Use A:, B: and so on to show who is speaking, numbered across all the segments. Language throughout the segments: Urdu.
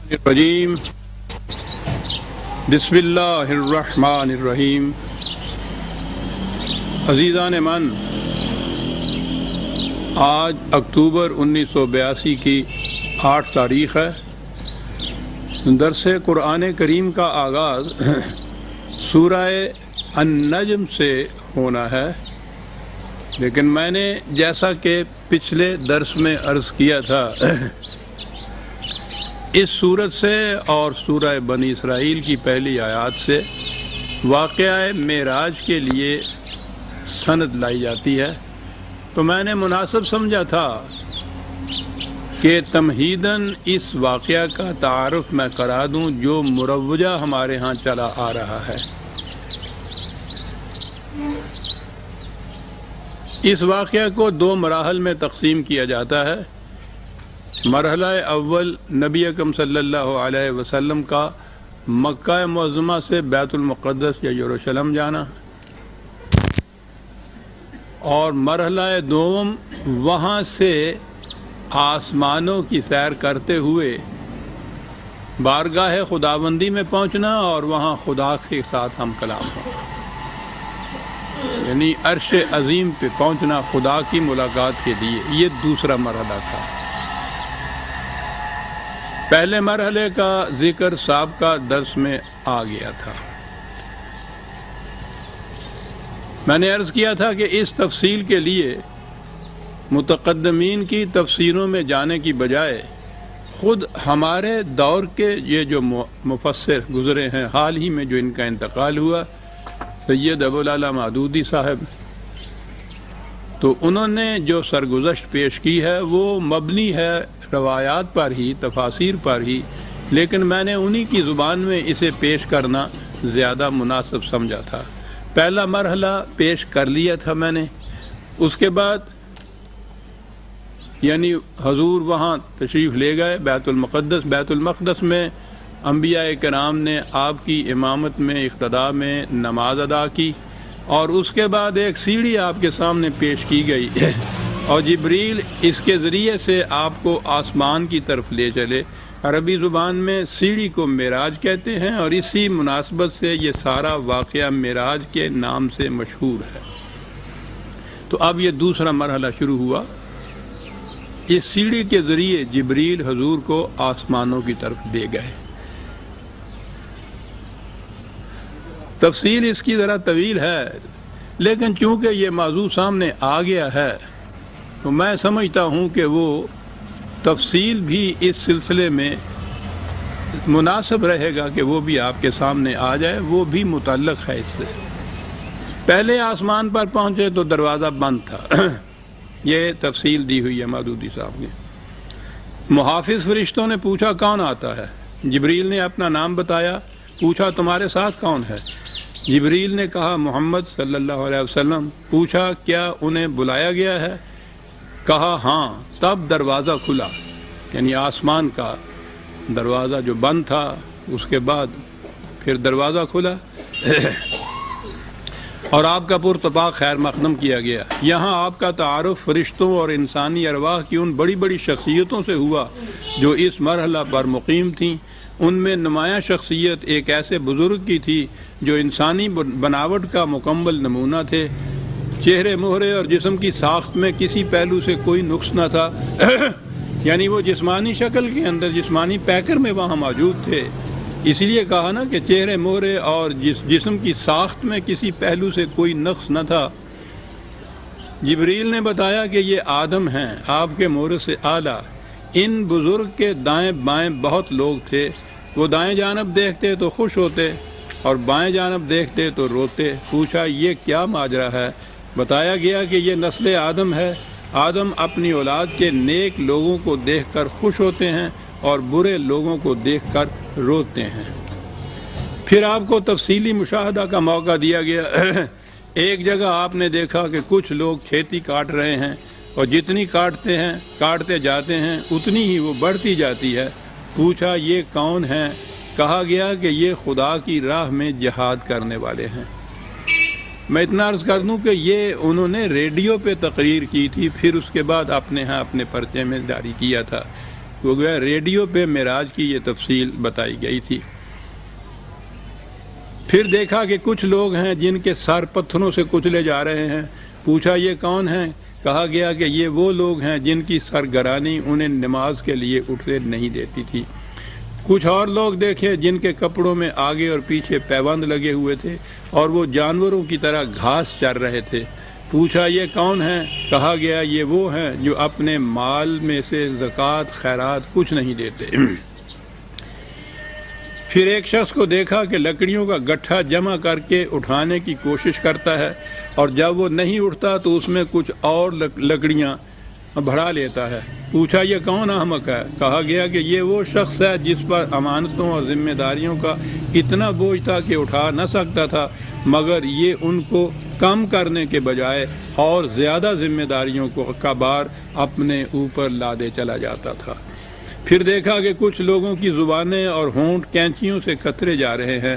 A: الرجیم بسم اللہ الرحمن الرحیم۔ عزیزان من، آج اکتوبر 1982 کی 8 تاریخ ہے۔ درس قرآن کریم کا آغاز سورہ النجم سے ہونا ہے، لیکن میں نے جیسا کہ پچھلے درس میں عرض کیا تھا، اس سورت سے اور سورہ بنی اسرائیل کی پہلی آیات سے واقعہ معراج کے لیے سند لائی جاتی ہے، تو میں نے مناسب سمجھا تھا کہ تمہیداً اس واقعہ کا تعارف میں کرا دوں جو مروجہ ہمارے ہاں چلا آ رہا ہے۔ اس واقعہ کو 2 مراحل میں تقسیم کیا جاتا ہے۔ مرحلہ اول نبی اکرم صلی اللہ علیہ وسلم کا مکہ معظمہ سے بیت المقدس یا یروشلم جانا، اور مرحلہ دوم وہاں سے آسمانوں کی سیر کرتے ہوئے بارگاہ خداوندی میں پہنچنا اور وہاں خدا کے ساتھ ہم کلام ہونا، یعنی عرش عظیم پہ پہنچنا خدا کی ملاقات کے لیے۔ یہ دوسرا مرحلہ تھا۔ پہلے مرحلے کا ذکر سابقہ درس میں آ گیا تھا۔ میں نے عرض کیا تھا کہ اس تفصیل کے لیے متقدمین کی تفسیروں میں جانے کی بجائے خود ہمارے دور کے یہ جو مفسر گزرے ہیں، حال ہی میں جو ان کا انتقال ہوا، سید ابوالعلا مودودی صاحب، تو انہوں نے جو سرگزشت پیش کی ہے وہ مبنی ہے روایات پر ہی، تفاسیر پر ہی، لیکن میں نے انہی کی زبان میں اسے پیش کرنا زیادہ مناسب سمجھا تھا۔ پہلا مرحلہ پیش کر لیا تھا میں نے، اس کے بعد یعنی حضور وہاں تشریف لے گئے بیت المقدس میں انبیاء کرام نے آپ کی امامت میں، اقتداء میں نماز ادا کی، اور اس کے بعد ایک سیڑھی آپ کے سامنے پیش کی گئی اور جبریل اس کے ذریعے سے آپ کو آسمان کی طرف لے چلے۔ عربی زبان میں سیڑھی کو معراج کہتے ہیں، اور اسی مناسبت سے یہ سارا واقعہ معراج کے نام سے مشہور ہے۔ تو اب یہ دوسرا مرحلہ شروع ہوا۔ اس سیڑھی کے ذریعے جبریل حضور کو آسمانوں کی طرف لے گئے۔ تفصیل اس کی ذرا طویل ہے، لیکن چونکہ یہ موضوع سامنے آ گیا ہے تو میں سمجھتا ہوں کہ وہ تفصیل بھی اس سلسلے میں مناسب رہے گا کہ وہ بھی آپ کے سامنے آ جائے، وہ بھی متعلق ہے اس سے۔ پہلے آسمان پر پہنچے تو دروازہ بند تھا، یہ تفصیل دی ہوئی ہے مودودی صاحب نے۔ محافظ فرشتوں نے پوچھا کون آتا ہے؟ جبریل نے اپنا نام بتایا، پوچھا تمہارے ساتھ کون ہے؟ جبریل نے کہا محمد صلی اللہ علیہ وسلم۔ پوچھا کیا انہیں بلایا گیا ہے؟ کہا ہاں۔ تب دروازہ کھلا، یعنی آسمان کا دروازہ جو بند تھا، اس کے بعد پھر دروازہ کھلا اور آپ کا پرتپاک خیر مقدم کیا گیا۔ یہاں آپ کا تعارف فرشتوں اور انسانی ارواح کی ان بڑی بڑی شخصیتوں سے ہوا جو اس مرحلہ پر مقیم تھیں۔ ان میں نمایاں شخصیت ایک ایسے بزرگ کی تھی جو انسانی بناوٹ کا مکمل نمونہ تھے، چہرے مہرے اور جسم کی ساخت میں کسی پہلو سے کوئی نقص نہ تھا، یعنی وہ جسمانی شکل کے اندر، جسمانی پیکر میں وہاں موجود تھے۔ اسی لیے کہا نا کہ چہرے مہرے اور جسم کی ساخت میں کسی پہلو سے کوئی نقص نہ تھا۔ جبریل نے بتایا کہ یہ آدم ہیں، آپ کے مورث سے اعلیٰ۔ ان بزرگ کے دائیں بائیں بہت لوگ تھے، وہ دائیں جانب دیکھتے تو خوش ہوتے اور بائیں جانب دیکھتے تو روتے۔ پوچھا یہ کیا ماجرا ہے؟ بتایا گیا کہ یہ نسل آدم ہے۔ آدم اپنی اولاد کے نیک لوگوں کو دیکھ کر خوش ہوتے ہیں اور برے لوگوں کو دیکھ کر روتے ہیں۔ پھر آپ کو تفصیلی مشاہدہ کا موقع دیا گیا۔ ایک جگہ آپ نے دیکھا کہ کچھ لوگ کھیتی کاٹ رہے ہیں، اور جتنی کاٹتے جاتے ہیں اتنی ہی وہ بڑھتی جاتی ہے۔ پوچھا یہ کون ہیں؟ کہا گیا کہ یہ خدا کی راہ میں جہاد کرنے والے ہیں۔ میں اتنا عرض کر دوں کہ یہ انہوں نے ریڈیو پہ تقریر کی تھی، پھر اس کے بعد اپنے ہاں اپنے پرچے میں جاری کیا تھا۔ وہ گیا ریڈیو پہ معراج کی یہ تفصیل بتائی گئی تھی۔ پھر دیکھا کہ کچھ لوگ ہیں جن کے سر پتھروں سے کچلے جا رہے ہیں۔ پوچھا یہ کون ہیں؟ کہا گیا کہ یہ وہ لوگ ہیں جن کی سرگرانی انہیں نماز کے لیے اٹھنے نہیں دیتی تھی۔ کچھ اور لوگ دیکھے جن کے کپڑوں میں آگے اور پیچھے پیوند لگے ہوئے تھے اور وہ جانوروں کی طرح گھاس چر رہے تھے۔ پوچھا یہ کون ہیں؟ کہا گیا یہ وہ ہیں جو اپنے مال میں سے زکوٰۃ خیرات کچھ نہیں دیتے۔ پھر ایک شخص کو دیکھا کہ لکڑیوں کا گٹھا جمع کر کے اٹھانے کی کوشش کرتا ہے، اور جب وہ نہیں اٹھتا تو اس میں کچھ اور لکڑیاں بڑھا لیتا ہے۔ پوچھا یہ کون احمق ہے؟ کہا گیا کہ یہ وہ شخص ہے جس پر امانتوں اور ذمہ داریوں کا اتنا بوجھ تھا کہ اٹھا نہ سکتا تھا، مگر یہ ان کو کم کرنے کے بجائے اور زیادہ ذمہ داریوں کا بار اپنے اوپر لادے چلا جاتا تھا۔ پھر دیکھا کہ کچھ لوگوں کی زبانیں اور ہونٹ کینچیوں سے کترے جا رہے ہیں۔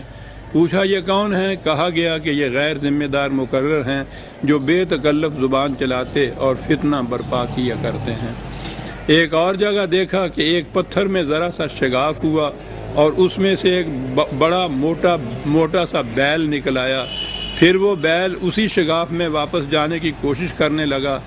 A: پوچھا یہ کون ہیں؟ کہا گیا کہ یہ غیر ذمہ دار مقرر ہیں جو بے تکلف زبان چلاتے اور فتنہ برپا کیا کرتے ہیں۔ ایک اور جگہ دیکھا کہ ایک پتھر میں ذرا سا شگاف ہوا اور اس میں سے ایک بڑا موٹا سا بیل نکل آیا۔ پھر وہ بیل اسی شگاف میں واپس جانے کی کوشش کرنے لگا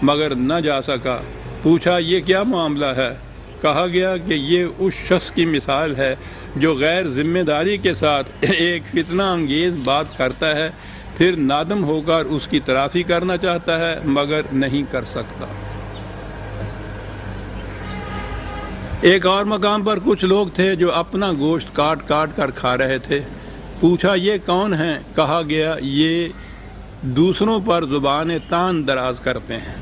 A: مگر نہ جا سکا۔ پوچھا یہ کیا معاملہ ہے؟ کہا گیا کہ یہ اس شخص کی مثال ہے جو غیر ذمہ داری کے ساتھ ایک فتنہ انگیز بات کرتا ہے، پھر نادم ہو کر اس کی تلافی کرنا چاہتا ہے مگر نہیں کر سکتا۔ ایک اور مقام پر کچھ لوگ تھے جو اپنا گوشت کاٹ کاٹ کر کھا رہے تھے۔ پوچھا یہ کون ہیں؟ کہا گیا یہ دوسروں پر زبان تان دراز کرتے ہیں۔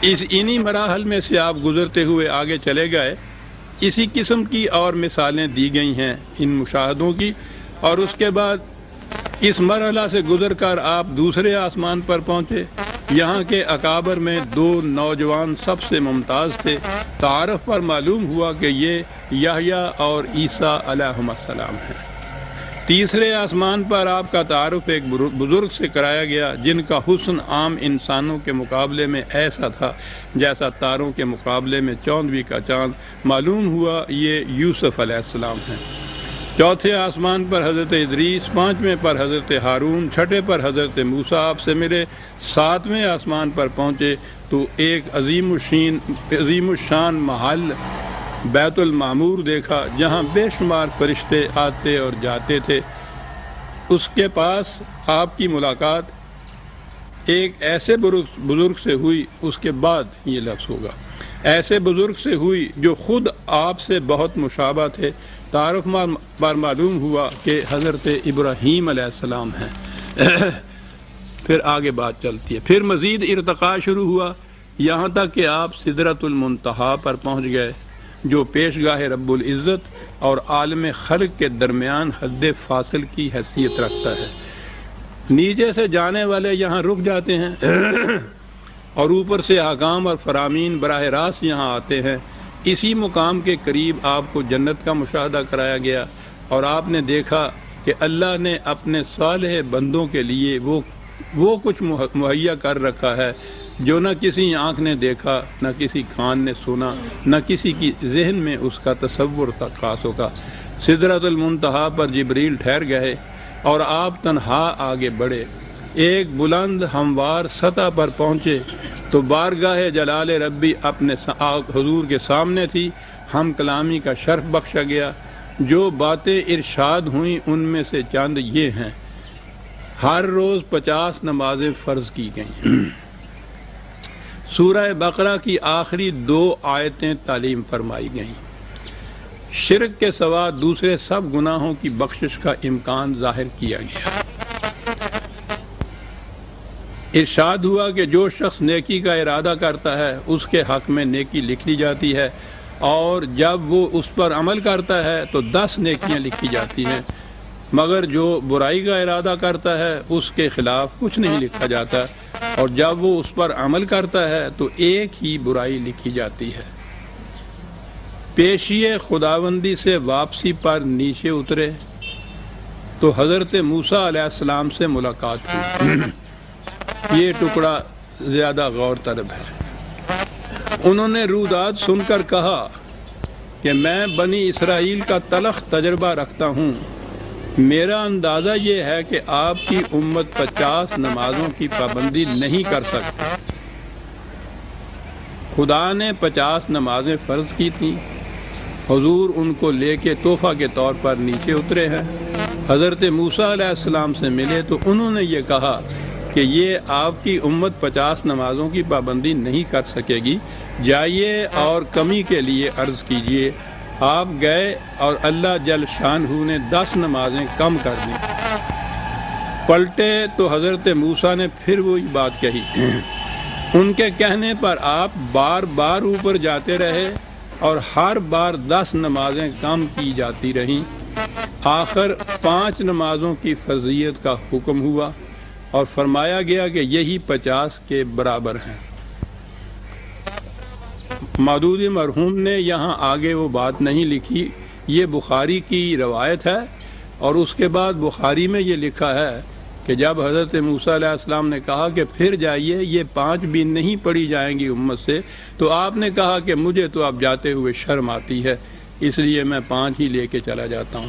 A: انہی مراحل میں سے آپ گزرتے ہوئے آگے چلے گئے۔ اسی قسم کی اور مثالیں دی گئی ہیں ان مشاہدوں کی، اور اس کے بعد اس مرحلہ سے گزر کر آپ دوسرے آسمان پر پہنچے۔ یہاں کے اکابر میں دو نوجوان سب سے ممتاز تھے۔ تعارف پر معلوم ہوا کہ یہ یحییٰ اور عیسیٰ علیہم السلام ہیں۔ تیسرے آسمان پر آپ کا تعارف ایک بزرگ سے کرایا گیا جن کا حسن عام انسانوں کے مقابلے میں ایسا تھا جیسا تاروں کے مقابلے میں چاندوی کا چاند۔ معلوم ہوا یہ یوسف علیہ السلام ہیں۔ چوتھے آسمان پر حضرت ادریس، پانچویں پر حضرت ہارون، چھٹے پر حضرت موسیٰ آپ سے ملے۔ ساتویں آسمان پر پہنچے تو ایک عظیم الشان محل بیت المعمور دیکھا جہاں بے شمار فرشتے آتے اور جاتے تھے۔ اس کے پاس آپ کی ملاقات ایک ایسے بزرگ سے ہوئی، اس کے بعد یہ لفظ ہوگا، ایسے بزرگ سے ہوئی جو خود آپ سے بہت مشابہ تھے۔ تعارف پر معلوم ہوا کہ حضرت ابراہیم علیہ السلام ہیں۔ پھر آگے بات چلتی ہے۔ پھر مزید ارتقاء شروع ہوا یہاں تک کہ آپ سدرۃ المنتہا پر پہنچ گئے جو پیشگاہ رب العزت اور عالم خلق کے درمیان حد فاصل کی حیثیت رکھتا ہے۔ نیچے سے جانے والے یہاں رک جاتے ہیں اور اوپر سے حکام اور فرامین براہ راست یہاں آتے ہیں۔ اسی مقام کے قریب آپ کو جنت کا مشاہدہ کرایا گیا اور آپ نے دیکھا کہ اللہ نے اپنے صالح بندوں کے لیے وہ کچھ مہیا کر رکھا ہے جو نہ کسی آنکھ نے دیکھا، نہ کسی کان نے سنا، نہ کسی کی ذہن میں اس کا تصور تک خاص ہوگا۔ سدرۃ المنتہا پر جبریل ٹھہر گئے اور آپ تنہا آگے بڑھے۔ ایک بلند ہموار سطح پر پہنچے تو بارگاہ جلال ربی اپنے حضور کے سامنے تھی۔ ہم کلامی کا شرف بخشا گیا۔ جو باتیں ارشاد ہوئیں ان میں سے چند یہ ہیں۔ ہر روز 50 نمازیں فرض کی گئیں۔ سورہ بقرہ کی آخری 2 آیتیں تعلیم فرمائی گئیں۔ شرک کے سوا دوسرے سب گناہوں کی بخشش کا امکان ظاہر کیا گیا۔ ارشاد ہوا کہ جو شخص نیکی کا ارادہ کرتا ہے اس کے حق میں نیکی لکھ لی جاتی ہے، اور جب وہ اس پر عمل کرتا ہے تو 10 نیکیاں لکھی جاتی ہیں، مگر جو برائی کا ارادہ کرتا ہے اس کے خلاف کچھ نہیں لکھا جاتا، اور جب وہ اس پر عمل کرتا ہے تو ایک ہی برائی لکھی جاتی ہے۔ پیشی خداوندی سے واپسی پر نیچے اترے تو حضرت موسیٰ علیہ السلام سے ملاقات ہوئی۔ یہ ٹکڑا زیادہ غور طلب ہے۔ انہوں نے روداد سن کر کہا کہ میں بنی اسرائیل کا تلخ تجربہ رکھتا ہوں، میرا اندازہ یہ ہے کہ آپ کی امت 50 نمازوں کی پابندی نہیں کر سکتی۔ خدا نے 50 نمازیں فرض کی تھیں، حضور ان کو لے کے تحفہ کے طور پر نیچے اترے ہیں۔ حضرت موسیٰ علیہ السلام سے ملے تو انہوں نے یہ کہا کہ یہ آپ کی امت 50 نمازوں کی پابندی نہیں کر سکے گی، جائیے اور کمی کے لیے عرض کیجیے۔ آپ گئے اور اللہ جل شانہ نے 10 نمازیں کم کر دیں۔ پلٹے تو حضرت موسیٰ نے پھر وہی بات کہی۔ ان کے کہنے پر آپ بار بار اوپر جاتے رہے اور ہر بار 10 نمازیں کم کی جاتی رہیں۔ آخر 5 نمازوں کی فرضیت کا حکم ہوا اور فرمایا گیا کہ یہی 50 کے برابر ہیں۔ مودودی مرحوم نے یہاں آگے وہ بات نہیں لکھی، یہ بخاری کی روایت ہے، اور اس کے بعد بخاری میں یہ لکھا ہے کہ جب حضرت موسیٰ علیہ السلام نے کہا کہ پھر جائیے، یہ 5 بھی نہیں پڑھی جائیں گی امت سے، تو آپ نے کہا کہ مجھے تو اب جاتے ہوئے شرم آتی ہے، اس لیے میں 5 ہی لے کے چلا جاتا ہوں۔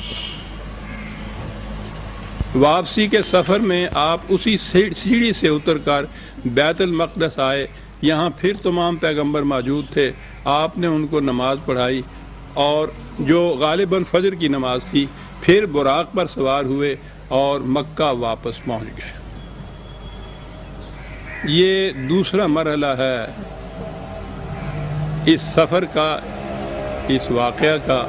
A: واپسی کے سفر میں آپ اسی سیڑھی سے اتر کر بیت المقدس آئے، یہاں پھر تمام پیغمبر موجود تھے، آپ نے ان کو نماز پڑھائی اور جو غالباً فجر کی نماز تھی، پھر براق پر سوار ہوئے اور مکہ واپس پہنچ گئے۔ یہ دوسرا مرحلہ ہے اس سفر کا، اس واقعہ کا۔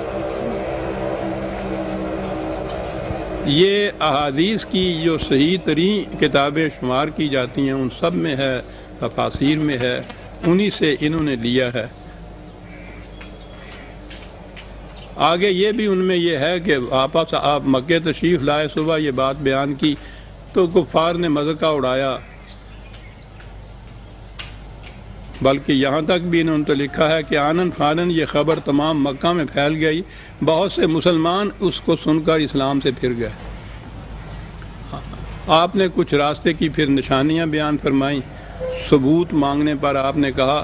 A: یہ احادیث کی جو صحیح ترین کتابیں شمار کی جاتی ہیں ان سب میں ہے، تفاسیر میں ہے، انہی سے انہوں نے لیا ہے۔ آگے یہ بھی ان میں یہ ہے کہ آپ مکہ تشریف لائے، صبح یہ بات بیان کی تو کفار نے مذاق اڑایا، بلکہ یہاں تک بھی انہوں نے تو لکھا ہے کہ آنن فانن یہ خبر تمام مکہ میں پھیل گئی، بہت سے مسلمان اس کو سن کر اسلام سے پھر گئے۔ آپ نے کچھ راستے کی پھر نشانیاں بیان فرمائیں۔ ثبوت مانگنے پر آپ نے کہا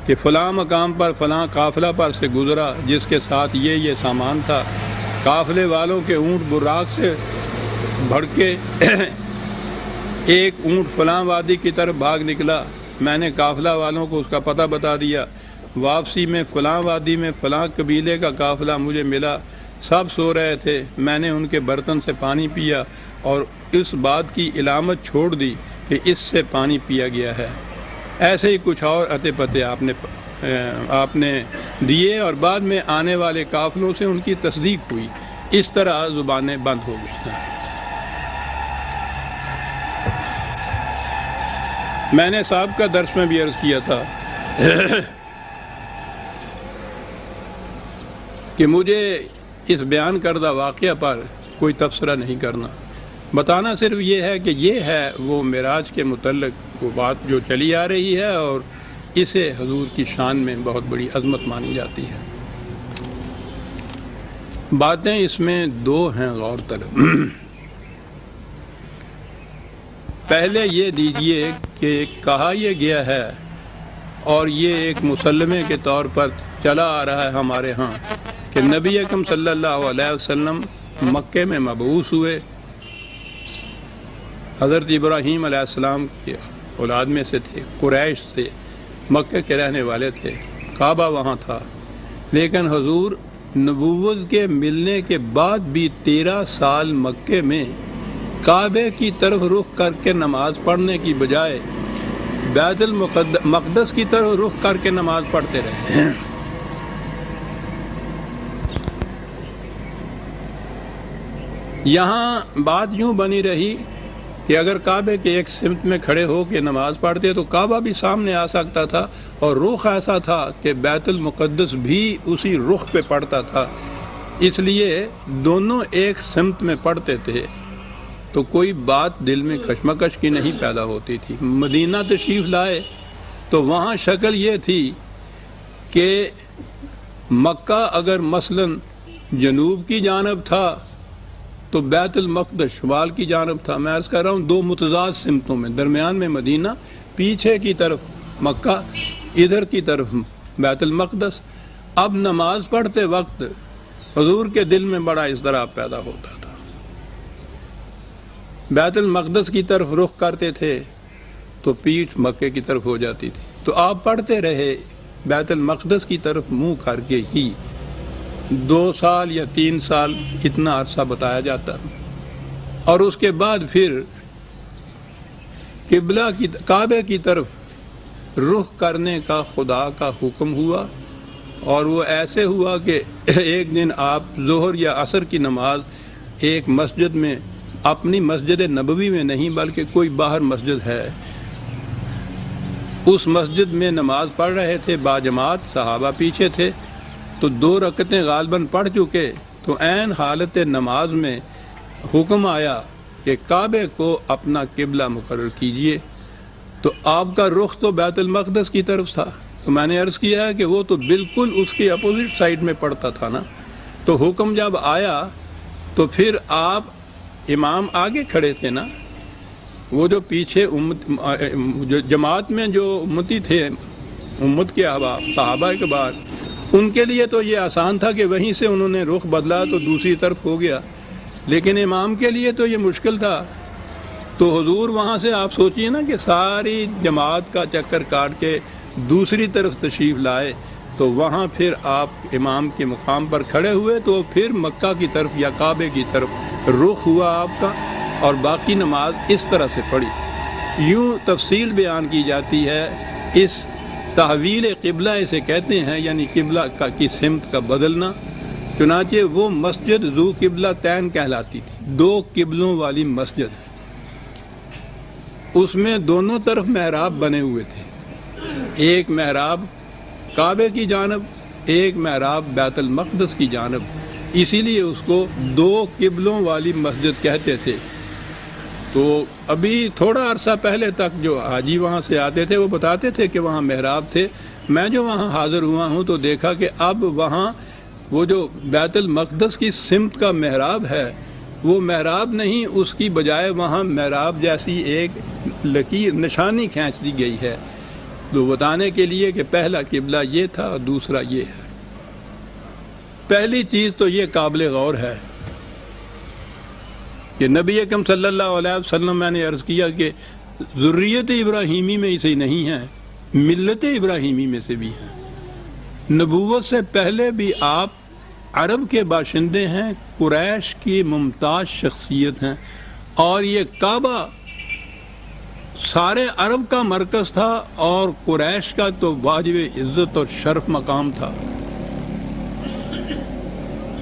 A: کہ فلاں مقام پر فلاں قافلہ پر سے گزرا جس کے ساتھ یہ سامان تھا، قافلے والوں کے اونٹ براق سے بھڑکے، ایک اونٹ فلاں وادی کی طرف بھاگ نکلا، میں نے قافلہ والوں کو اس کا پتہ بتا دیا، واپسی میں فلاں وادی میں فلاں قبیلے کا قافلہ مجھے ملا، سب سو رہے تھے، میں نے ان کے برتن سے پانی پیا اور اس بات کی علامت چھوڑ دی کہ اس سے پانی پیا گیا ہے۔ ایسے ہی کچھ اور عطے پتے آپ نے دیے اور بعد میں آنے والے قافلوں سے ان کی تصدیق ہوئی، اس طرح زبانیں بند ہو گئی ہیں۔ میں نے سابقہ درس میں بھی عرض کیا تھا کہ مجھے اس بیان کردہ واقعہ پر کوئی تبصرہ نہیں کرنا، بتانا صرف یہ ہے کہ یہ ہے وہ معراج کے متعلق وہ بات جو چلی آ رہی ہے، اور اسے حضور کی شان میں بہت بڑی عظمت مانی جاتی ہے۔ باتیں اس میں 2 ہیں غور طلب۔ پہلے یہ دیجئے کہ کہا یہ گیا ہے اور یہ ایک مسلمے کے طور پر چلا آ رہا ہے ہمارے ہاں کہ نبی اکرم صلی اللہ علیہ وسلم مکے میں مبعوث ہوئے، حضرت ابراہیم علیہ السلام کی اولاد میں سے تھے، قریش سے، مکے کے رہنے والے تھے، کعبہ وہاں تھا، لیکن حضور نبوت کے ملنے کے بعد بھی 13 سال مکے میں کعبے کی طرف رخ کر کے نماز پڑھنے کی بجائے بیت المقدس کی طرف رخ کر کے نماز پڑھتے رہے۔ یہاں بات یوں بنی رہی کہ اگر کعبے کے ایک سمت میں کھڑے ہو کے نماز پڑھتے تو کعبہ بھی سامنے آ سکتا تھا، اور رخ ایسا تھا کہ بیت المقدس بھی اسی رخ پہ پڑتا تھا، اس لیے دونوں ایک سمت میں پڑھتے تھے تو کوئی بات دل میں کشمکش کی نہیں پیدا ہوتی تھی۔ مدینہ تشریف لائے تو وہاں شکل یہ تھی کہ مکہ اگر مثلاً جنوب کی جانب تھا تو بیت المقدس شمال کی جانب تھا۔ میں عرض کر رہا ہوں 2 متضاد سمتوں میں، درمیان میں مدینہ، پیچھے کی طرف مکہ، ادھر کی طرف بیت المقدس. اب نماز پڑھتے وقت حضور کے دل میں بڑا اضطراب پیدا ہوتا تھا. بیت المقدس کی طرف رخ کرتے تھے تو پیٹھ مکے کی طرف ہو جاتی تھی. تو آپ پڑھتے رہے بیت المقدس کی طرف منہ کر کے ہی 2 سال یا 3 سال اتنا عرصہ بتایا جاتا. اور اس کے بعد پھر قبلہ کی کعبے کی طرف رخ کرنے کا خدا کا حکم ہوا. اور وہ ایسے ہوا کہ ایک دن آپ ظہر یا عصر کی نماز ایک مسجد میں، اپنی مسجد نبوی میں نہیں بلکہ کوئی باہر مسجد ہے، اس مسجد میں نماز پڑھ رہے تھے باجماعت، صحابہ پیچھے تھے. تو 2 رکعتیں غالباً پڑھ چکے تو عین حالت نماز میں حکم آیا کہ کعبے کو اپنا قبلہ مقرر کیجئے. تو آپ کا رخ تو بیت المقدس کی طرف تھا. تو میں نے عرض کیا ہے کہ وہ تو بالکل اس کی اپوزٹ سائڈ میں پڑتا تھا نا. تو حکم جب آیا تو پھر آپ امام آگے کھڑے تھے نا، وہ جو پیچھے جو جماعت میں جو امتی تھے، امت کے احباب صحابہ کے بعد، ان کے لیے تو یہ آسان تھا کہ وہیں سے انہوں نے رخ بدلا تو دوسری طرف ہو گیا. لیکن امام کے لیے تو یہ مشکل تھا. تو حضور وہاں سے آپ سوچئے نا کہ ساری جماعت کا چکر کاٹ کے دوسری طرف تشریف لائے. تو وہاں پھر آپ امام کے مقام پر کھڑے ہوئے تو پھر مکہ کی طرف یا کعبے کی طرف رخ ہوا آپ کا، اور باقی نماز اس طرح سے پڑھی. یوں تفصیل بیان کی جاتی ہے. اس تحویل قبلہ اسے کہتے ہیں، یعنی قبلہ کی سمت کا بدلنا. چنانچہ وہ مسجد ذو قبلہ تین کہلاتی تھی، 2 قبلوں والی مسجد. اس میں دونوں طرف محراب بنے ہوئے تھے، ایک محراب کعبے کی جانب، ایک محراب بیت المقدس کی جانب. اسی لیے اس کو 2 قبلوں والی مسجد کہتے تھے. تو ابھی تھوڑا عرصہ پہلے تک جو حاجی وہاں سے آتے تھے وہ بتاتے تھے کہ وہاں محراب تھے. میں جو وہاں حاضر ہوا ہوں تو دیکھا کہ اب وہاں وہ جو بیت المقدس کی سمت کا محراب ہے وہ محراب نہیں، اس کی بجائے وہاں محراب جیسی ایک لکیر نشانی کھینچ دی گئی ہے، تو بتانے کے لیے کہ پہلا قبلہ یہ تھا اور دوسرا یہ ہے. پہلی چیز تو یہ قابل غور ہے کہ نبی اکرم صلی اللہ علیہ وسلم، میں نے عرض کیا کہ ذریت ابراہیمی میں سے نہیں ہیں، ملت ابراہیمی میں سے بھی ہیں. نبوت سے پہلے بھی آپ عرب کے باشندے ہیں، قریش کی ممتاز شخصیت ہیں، اور یہ کعبہ سارے عرب کا مرکز تھا اور قریش کا تو واجب عزت اور شرف مقام تھا.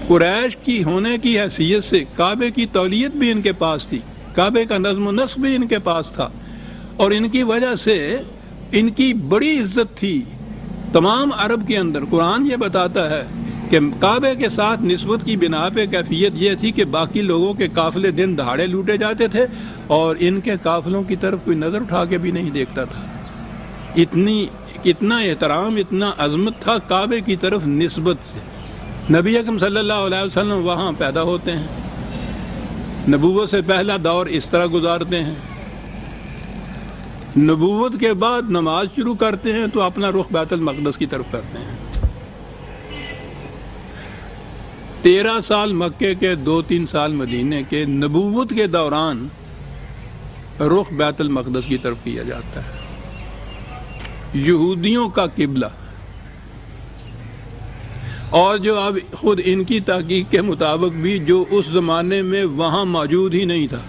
A: قریش کی ہونے کی حیثیت سے کعبے کی تولیت بھی ان کے پاس تھی، کعبے کا نظم و نسق بھی ان کے پاس تھا، اور ان کی وجہ سے ان کی بڑی عزت تھی تمام عرب کے اندر. قرآن یہ بتاتا ہے کہ کعبے کے ساتھ نسبت کی بنا پہ کیفیت یہ تھی کہ باقی لوگوں کے قافلے دن دہاڑے لوٹے جاتے تھے اور ان کے قافلوں کی طرف کوئی نظر اٹھا کے بھی نہیں دیکھتا تھا. اتنا احترام، اتنا عظمت تھا کعبے کی طرف نسبت سے. نبی اکرم صلی اللہ علیہ وسلم وہاں پیدا ہوتے ہیں، نبوت سے پہلا دور اس طرح گزارتے ہیں. نبوت کے بعد نماز شروع کرتے ہیں تو اپنا رخ بیت المقدس کی طرف کرتے ہیں. 13 سال مکے کے، 2-3 سال مدینے کے. نبوت کے دوران رخ بیت المقدس کی طرف کیا جاتا ہے. یہودیوں کا قبلہ، اور جو اب خود ان کی تحقیق کے مطابق بھی جو اس زمانے میں وہاں موجود ہی نہیں تھا.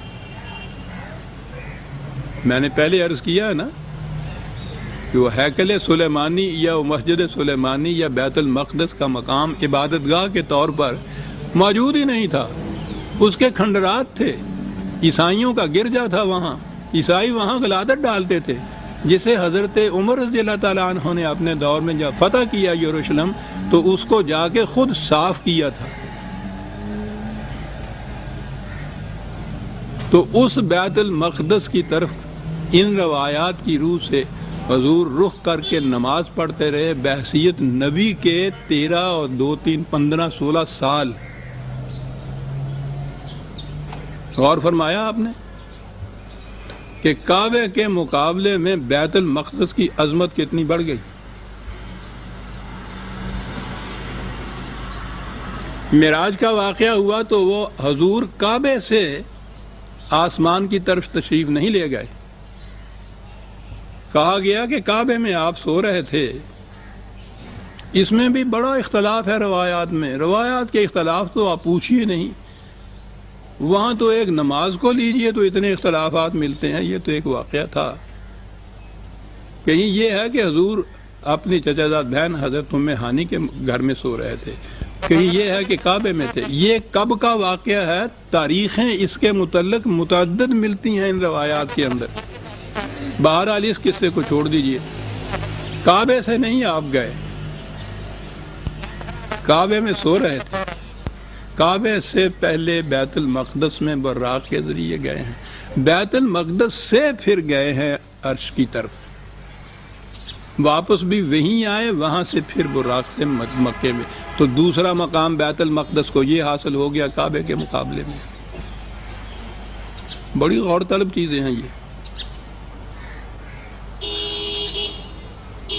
A: میں نے پہلے عرض کیا ہے نا کہ وہ ہیکل سلیمانی یا وہ مسجد سلیمانی یا بیت المقدس کا مقام عبادت گاہ کے طور پر موجود ہی نہیں تھا. اس کے کھنڈرات تھے، عیسائیوں کا گرجا تھا وہاں. عیسائی وہاں غلادت ڈالتے تھے، جسے حضرت عمر رضی اللہ تعالیٰ عنہ نے اپنے دور میں جب فتح کیا یروشلم تو اس کو جا کے خود صاف کیا تھا. تو اس بیت المقدس کی طرف ان روایات کی روح سے حضور رخ کر کے نماز پڑھتے رہے بحیثیت نبی کے 13 اور 2 3 15 16 سال. غور فرمایا آپ نے کہ کعبے کے مقابلے میں بیت المقدس کی عظمت کتنی بڑھ گئی. معراج کا واقعہ ہوا تو وہ حضور کعبے سے آسمان کی طرف تشریف نہیں لے گئے. کہا گیا کہ کعبے میں آپ سو رہے تھے. اس میں بھی بڑا اختلاف ہے روایات میں. روایات کے اختلاف تو آپ پوچھیے نہیں. وہاں تو ایک نماز کو لیجئے تو اتنے اختلافات ملتے ہیں. یہ تو ایک واقعہ تھا. کہیں یہ ہے کہ حضور اپنی چچا زاد بہن حضرت ام ہانی کے گھر میں سو رہے تھے. کہیں یہ ہے کہ کعبے میں تھے. یہ کب کا واقعہ ہے؟ تاریخیں اس کے متعلق متعدد ملتی ہیں ان روایات کے اندر. بہرحال اس قصے کو چھوڑ دیجئے. کعبے سے نہیں آپ گئے، کعبے میں سو رہے تھے. کعبے سے پہلے بیت المقدس میں براق کے ذریعے گئے ہیں. بیت المقدس سے پھر گئے ہیں عرش کی طرف. واپس بھی وہیں آئے، وہاں سے پھر براق سے مکے میں. تو دوسرا مقام بیت المقدس کو یہ حاصل ہو گیا کعبے کے مقابلے میں. بڑی غور طلب چیزیں ہیں یہ.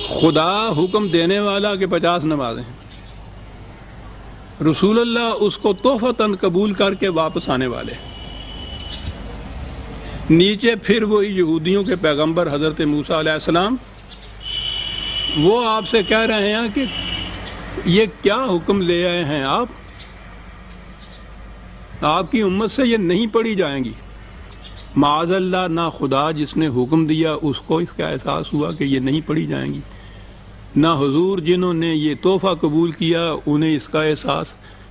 A: خدا حکم دینے والا کہ 50 نمازیں، رسول اللہ اس کو تحفتاً قبول کر کے واپس آنے والے. نیچے پھر وہی یہودیوں کے پیغمبر حضرت موسیٰ علیہ السلام، وہ آپ سے کہہ رہے ہیں کہ یہ کیا حکم لے آئے ہیں آپ کی امت سے یہ نہیں پڑھی جائیں گی. معاذ اللہ، نہ خدا جس نے حکم دیا اس کو اس کا احساس ہوا کہ یہ نہیں پڑھی جائیں گی، نہ حضور جنہوں نے یہ تحفہ قبول کیا انہیں اس کا احساس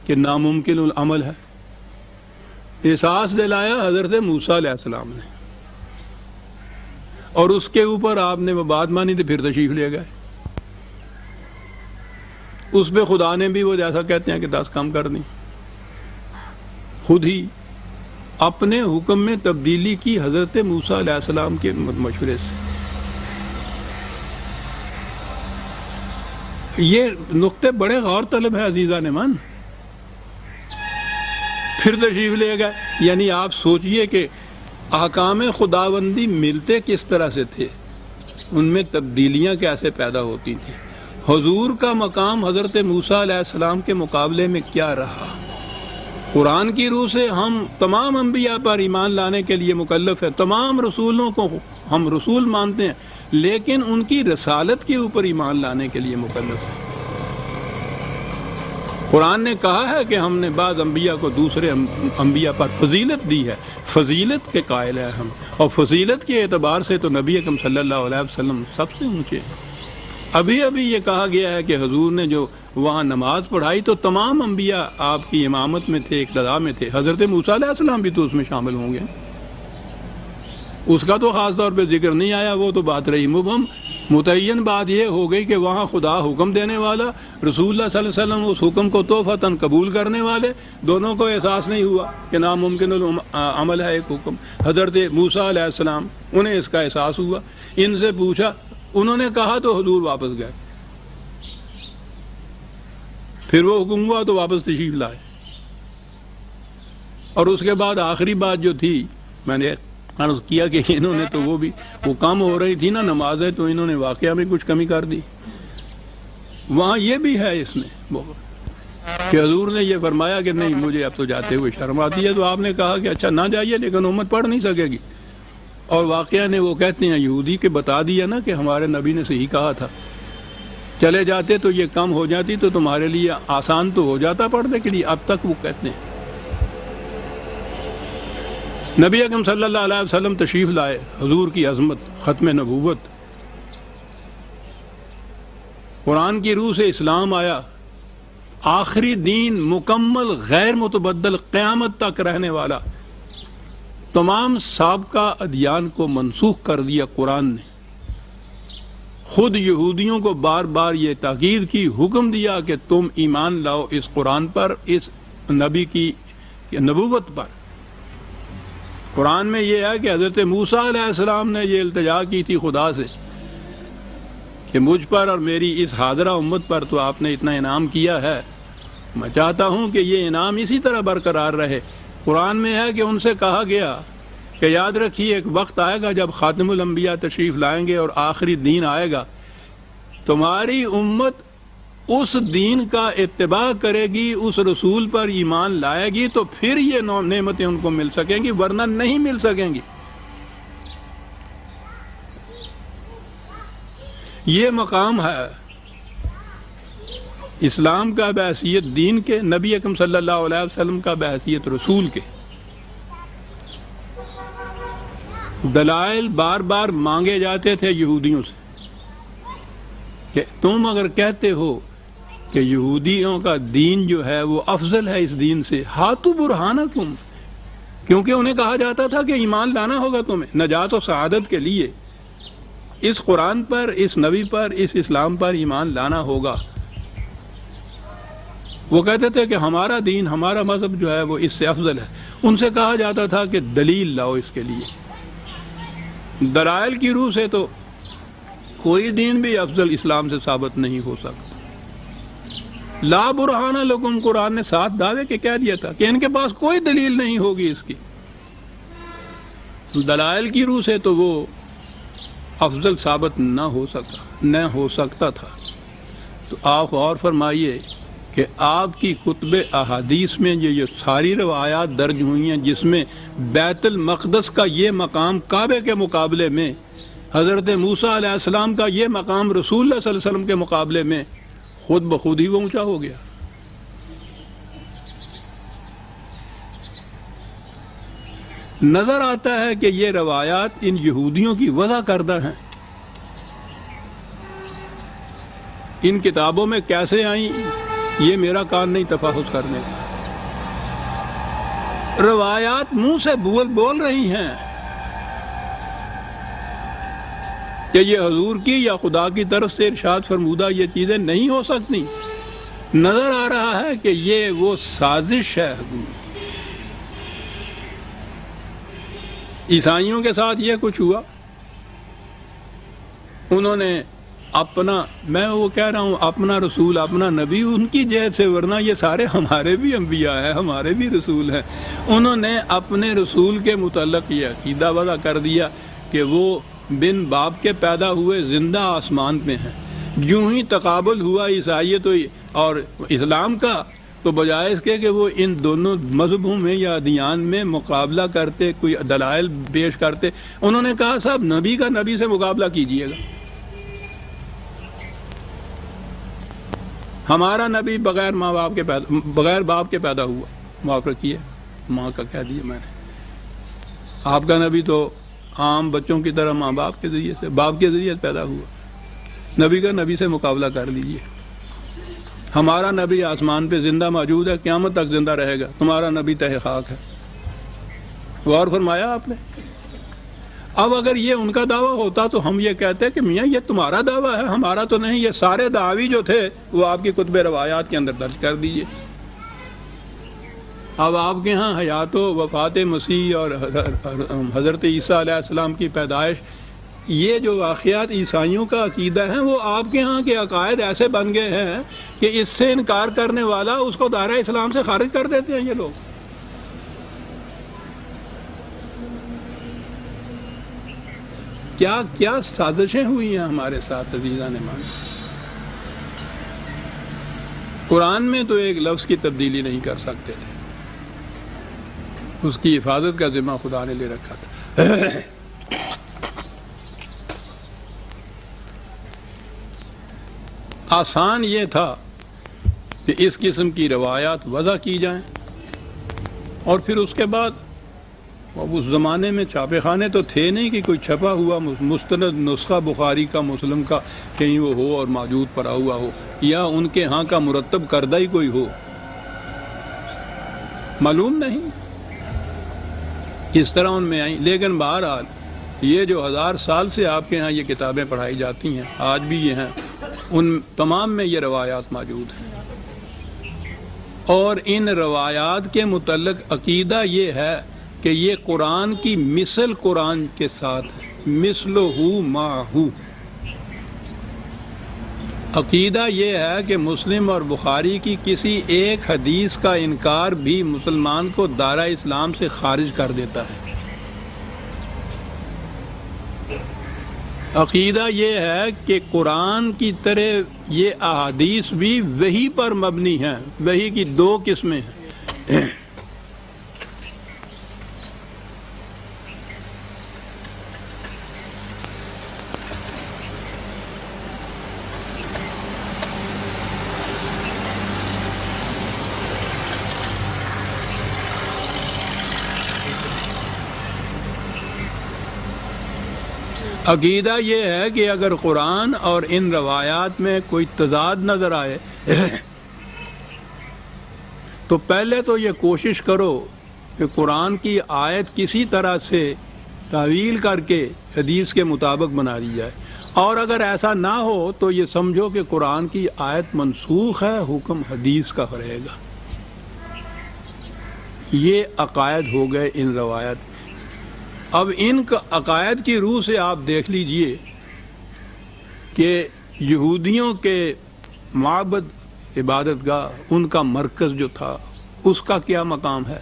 A: کہ ناممکن العمل ہے. احساس دلایا حضرت موسیٰ علیہ السلام نے، اور اس کے اوپر آپ نے وہ بات مانی تو پھر تشریف لے گئے. اس پہ خدا نے بھی وہ جیسا کہتے ہیں کہ 10 کم کر دیں. خود ہی اپنے حکم میں تبدیلی کی حضرت موسیٰ علیہ السلام کے مشورے سے. یہ نقطے بڑے غور طلب ہے عزیزان من. پھر تشریف لے گئے. یعنی آپ سوچئے کہ احکام خداوندی ملتے کس طرح سے تھے، ان میں تبدیلیاں کیسے پیدا ہوتی تھیں. حضور کا مقام حضرت موسیٰ علیہ السلام کے مقابلے میں کیا رہا؟ قرآن کی روح سے ہم تمام انبیاء پر ایمان لانے کے لیے مکلف ہیں. تمام رسولوں کو ہم رسول مانتے ہیں، لیکن ان کی رسالت کے اوپر ایمان لانے کے لیے مکلف ہیں. قرآن نے کہا ہے کہ ہم نے بعض انبیاء کو دوسرے انبیاء پر فضیلت دی ہے. فضیلت کے قائل ہیں ہم، اور فضیلت کے اعتبار سے تو نبی اکرم صلی اللہ علیہ وسلم سب سے اونچے ہیں. ابھی یہ کہا گیا ہے کہ حضور نے جو وہاں نماز پڑھائی تو تمام انبیاء آپ کی امامت میں تھے، اقتداء میں تھے. حضرت موسیٰ علیہ السلام بھی تو اس میں شامل ہوں گے. اس کا تو خاص طور پہ ذکر نہیں آیا، وہ تو بات رہی مبہم. متعین بات یہ ہو گئی کہ وہاں خدا حکم دینے والا، رسول اللہ صلی اللہ علیہ وسلم اس حکم کو تحفتاً قبول کرنے والے، دونوں کو احساس نہیں ہوا کہ ناممکن العمل ہے ایک حکم. حضرت موسیٰ علیہ السلام، انہیں اس کا احساس ہوا. ان سے پوچھا، انہوں نے کہا تو حضور واپس گئے. پھر وہ حکم ہوا تو واپس تشریف لائے. اور اس کے بعد آخری بات جو تھی، میں نے عرض کیا کہ انہوں نے تو وہ کم ہو رہی تھی نا نمازیں، تو انہوں نے واقعہ میں کچھ کمی کر دی. وہاں یہ بھی ہے اس میں کہ حضور نے یہ فرمایا کہ نہیں مجھے اب تو جاتے ہوئے شرم آتی ہے. تو آپ نے کہا کہ اچھا نہ جائیے، لیکن امت پڑھ نہیں سکے گی. اور واقعہ نے وہ کہتے ہیں یہودی کہ بتا دیا نا کہ ہمارے نبی نے صحیح کہا تھا، چلے جاتے تو یہ کم ہو جاتی تو تمہارے لیے آسان تو ہو جاتا پڑھنے کے لیے. اب تک وہ کہتے ہیں. نبی اکرم صلی اللہ علیہ وسلم تشریف لائے. حضور کی عظمت، ختم نبوت، قرآن کی روح سے اسلام آیا. آخری دین مکمل غیر متبدل قیامت تک رہنے والا. تمام سابقہ ادیان کو منسوخ کر دیا قرآن نے. خود یہودیوں کو بار بار یہ تاکید کی، حکم دیا کہ تم ایمان لاؤ اس قرآن پر، اس نبی کی نبوت پر. قرآن میں یہ ہے کہ حضرت موسیٰ علیہ السلام نے یہ التجا کی تھی خدا سے کہ مجھ پر اور میری اس حاضرہ امت پر تو آپ نے اتنا انعام کیا ہے، میں چاہتا ہوں کہ یہ انعام اسی طرح برقرار رہے. قرآن میں ہے کہ ان سے کہا گیا کہ یاد رکھیے ایک وقت آئے گا جب خاتم الانبیاء تشریف لائیں گے اور آخری دین آئے گا. تمہاری امت اس دین کا اتباع کرے گی، اس رسول پر ایمان لائے گی، تو پھر یہ نعمتیں ان کو مل سکیں گی، ورنہ نہیں مل سکیں گی۔ یہ مقام ہے اسلام کا بحیثیت دین کے، نبی اکرم صلی اللہ علیہ وسلم کا بحیثیت رسول کے۔ دلائل بار بار مانگے جاتے تھے یہودیوں سے کہ تم اگر کہتے ہو کہ یہودیوں کا دین جو ہے وہ افضل ہے اس دین سے، ہاتھو برہانکم، کیونکہ انہیں کہا جاتا تھا کہ ایمان لانا ہوگا تمہیں نجات و سعادت کے لیے، اس قرآن پر، اس نبی پر، اس اسلام پر ایمان لانا ہوگا۔ وہ کہتے تھے کہ ہمارا دین، ہمارا مذہب جو ہے وہ اس سے افضل ہے۔ ان سے کہا جاتا تھا کہ دلیل لاؤ اس کے لیے۔ دلائل کی روح سے تو کوئی دین بھی افضل اسلام سے ثابت نہیں ہو سکتا۔ لا برہان لکم، قرآن نے 7 دعوے کے کہہ دیا تھا کہ ان کے پاس کوئی دلیل نہیں ہوگی اس کی۔ دلائل کی روح سے تو وہ افضل ثابت نہ ہو سکتا تھا۔ تو آپ غور فرمائیے کہ آپ کی کتب احادیث میں یہ ساری روایات درج ہوئی ہیں جس میں بیت المقدس کا یہ مقام کعبے کے مقابلے میں، حضرت موسیٰ علیہ السلام کا یہ مقام رسول اللہ صلی اللہ علیہ وسلم کے مقابلے میں خود بخود ہی وہ اونچا ہو گیا۔ نظر آتا ہے کہ یہ روایات ان یہودیوں کی وضع کردہ ہیں۔ ان کتابوں میں کیسے آئیں یہ میرا کام نہیں تفحص کرنے کا۔ روایات منہ سے بول رہی ہیں کہ یہ حضور کی یا خدا کی طرف سے ارشاد فرمودہ یہ چیزیں نہیں ہو سکتی۔ نظر آ رہا ہے کہ یہ وہ سازش ہے۔ عیسائیوں کے ساتھ یہ کچھ ہوا، انہوں نے اپنا، میں وہ کہہ رہا ہوں، اپنا رسول، اپنا نبی ان کی جہت سے، ورنہ یہ سارے ہمارے بھی انبیاء ہیں، ہمارے بھی رسول ہیں۔ انہوں نے اپنے رسول کے متعلق یہ عقیدہ وضع کر دیا کہ وہ بن باپ کے پیدا ہوئے زندہ آسمان پہ ہیں۔ یوں ہی تقابل ہوا عیسائیت اور اسلام کا، تو بجائے اس کے کہ وہ ان دونوں مذہبوں میں یا ادیان میں مقابلہ کرتے، کوئی دلائل پیش کرتے، انہوں نے کہا صاحب نبی کا نبی سے مقابلہ کیجئے گا۔ ہمارا نبی بغیر ماں باپ کے بغیر باپ کے پیدا ہوا، معاف رکھیے ماں کا کہہ دیا میں نے۔ آپ کا نبی تو عام بچوں کی طرح ماں باپ کے ذریعے سے، باپ کے ذریعے پیدا ہوا۔ نبی کا نبی سے مقابلہ کر لیجئے۔ ہمارا نبی آسمان پہ زندہ موجود ہے، قیامت تک زندہ رہے گا، تمہارا نبی تہ خاک ہے۔ غور فرمایا آپ نے؟ اب اگر یہ ان کا دعویٰ ہوتا تو ہم یہ کہتے کہ میاں یہ تمہارا دعویٰ ہے، ہمارا تو نہیں، یہ سارے دعوی جو تھے وہ آپ کی کتب روایات کے اندر درج کر دیجئے۔ اب آپ کے ہاں حیات و وفات مسیح اور حضرت عیسیٰ علیہ السلام کی پیدائش، یہ جو واقعات عیسائیوں کا عقیدہ ہیں، وہ آپ کے ہاں کے عقائد ایسے بن گئے ہیں کہ اس سے انکار کرنے والا اس کو دائرہ اسلام سے خارج کر دیتے ہیں یہ لوگ۔ کیا کیا سازشیں ہوئی ہیں ہمارے ساتھ عزیزان مان۔ قرآن میں تو ایک لفظ کی تبدیلی نہیں کر سکتے تھے، اس کی حفاظت کا ذمہ خدا نے لے رکھا تھا۔ آسان یہ تھا کہ اس قسم کی روایات وضع کی جائیں، اور پھر اس کے بعد اب اس زمانے میں چھاپے خانے تو تھے نہیں کہ کوئی چھپا ہوا مستند نسخہ بخاری کا، مسلم کا کہیں وہ ہو اور موجود پڑا ہوا ہو، یا ان کے ہاں کا مرتب کردہ ہی کوئی ہو، معلوم نہیں کس طرح ان میں آئیں۔ لیکن بہرحال یہ جو 1000 سال سے آپ کے ہاں یہ کتابیں پڑھائی جاتی ہیں، آج بھی یہ ہیں، ان تمام میں یہ روایات موجود ہیں، اور ان روایات کے متعلق عقیدہ یہ ہے کہ یہ قرآن کی مثل قرآن کے ساتھ ہے، مثلہ معہ۔ عقیدہ یہ ہے کہ مسلم اور بخاری کی کسی ایک حدیث کا انکار بھی مسلمان کو دائرہ اسلام سے خارج کر دیتا ہے۔ عقیدہ یہ ہے کہ قرآن کی طرح یہ احادیث بھی وحی پر مبنی ہیں. وحی کی دو قسمیں ہیں. عقیدہ یہ ہے کہ اگر قرآن اور ان روایات میں کوئی تضاد نظر آئے تو پہلے تو یہ کوشش کرو کہ قرآن کی آیت کسی طرح سے تعویل کر کے حدیث کے مطابق بنا دی جائے، اور اگر ایسا نہ ہو تو یہ سمجھو کہ قرآن کی آیت منسوخ ہے، حکم حدیث کا رہے گا. یہ عقائد ہو گئے ان روایات. اب ان عقائد کی روح سے آپ دیکھ لیجئے کہ یہودیوں کے معبد عبادت گاہ، ان کا مرکز جو تھا، اس کا کیا مقام ہے؟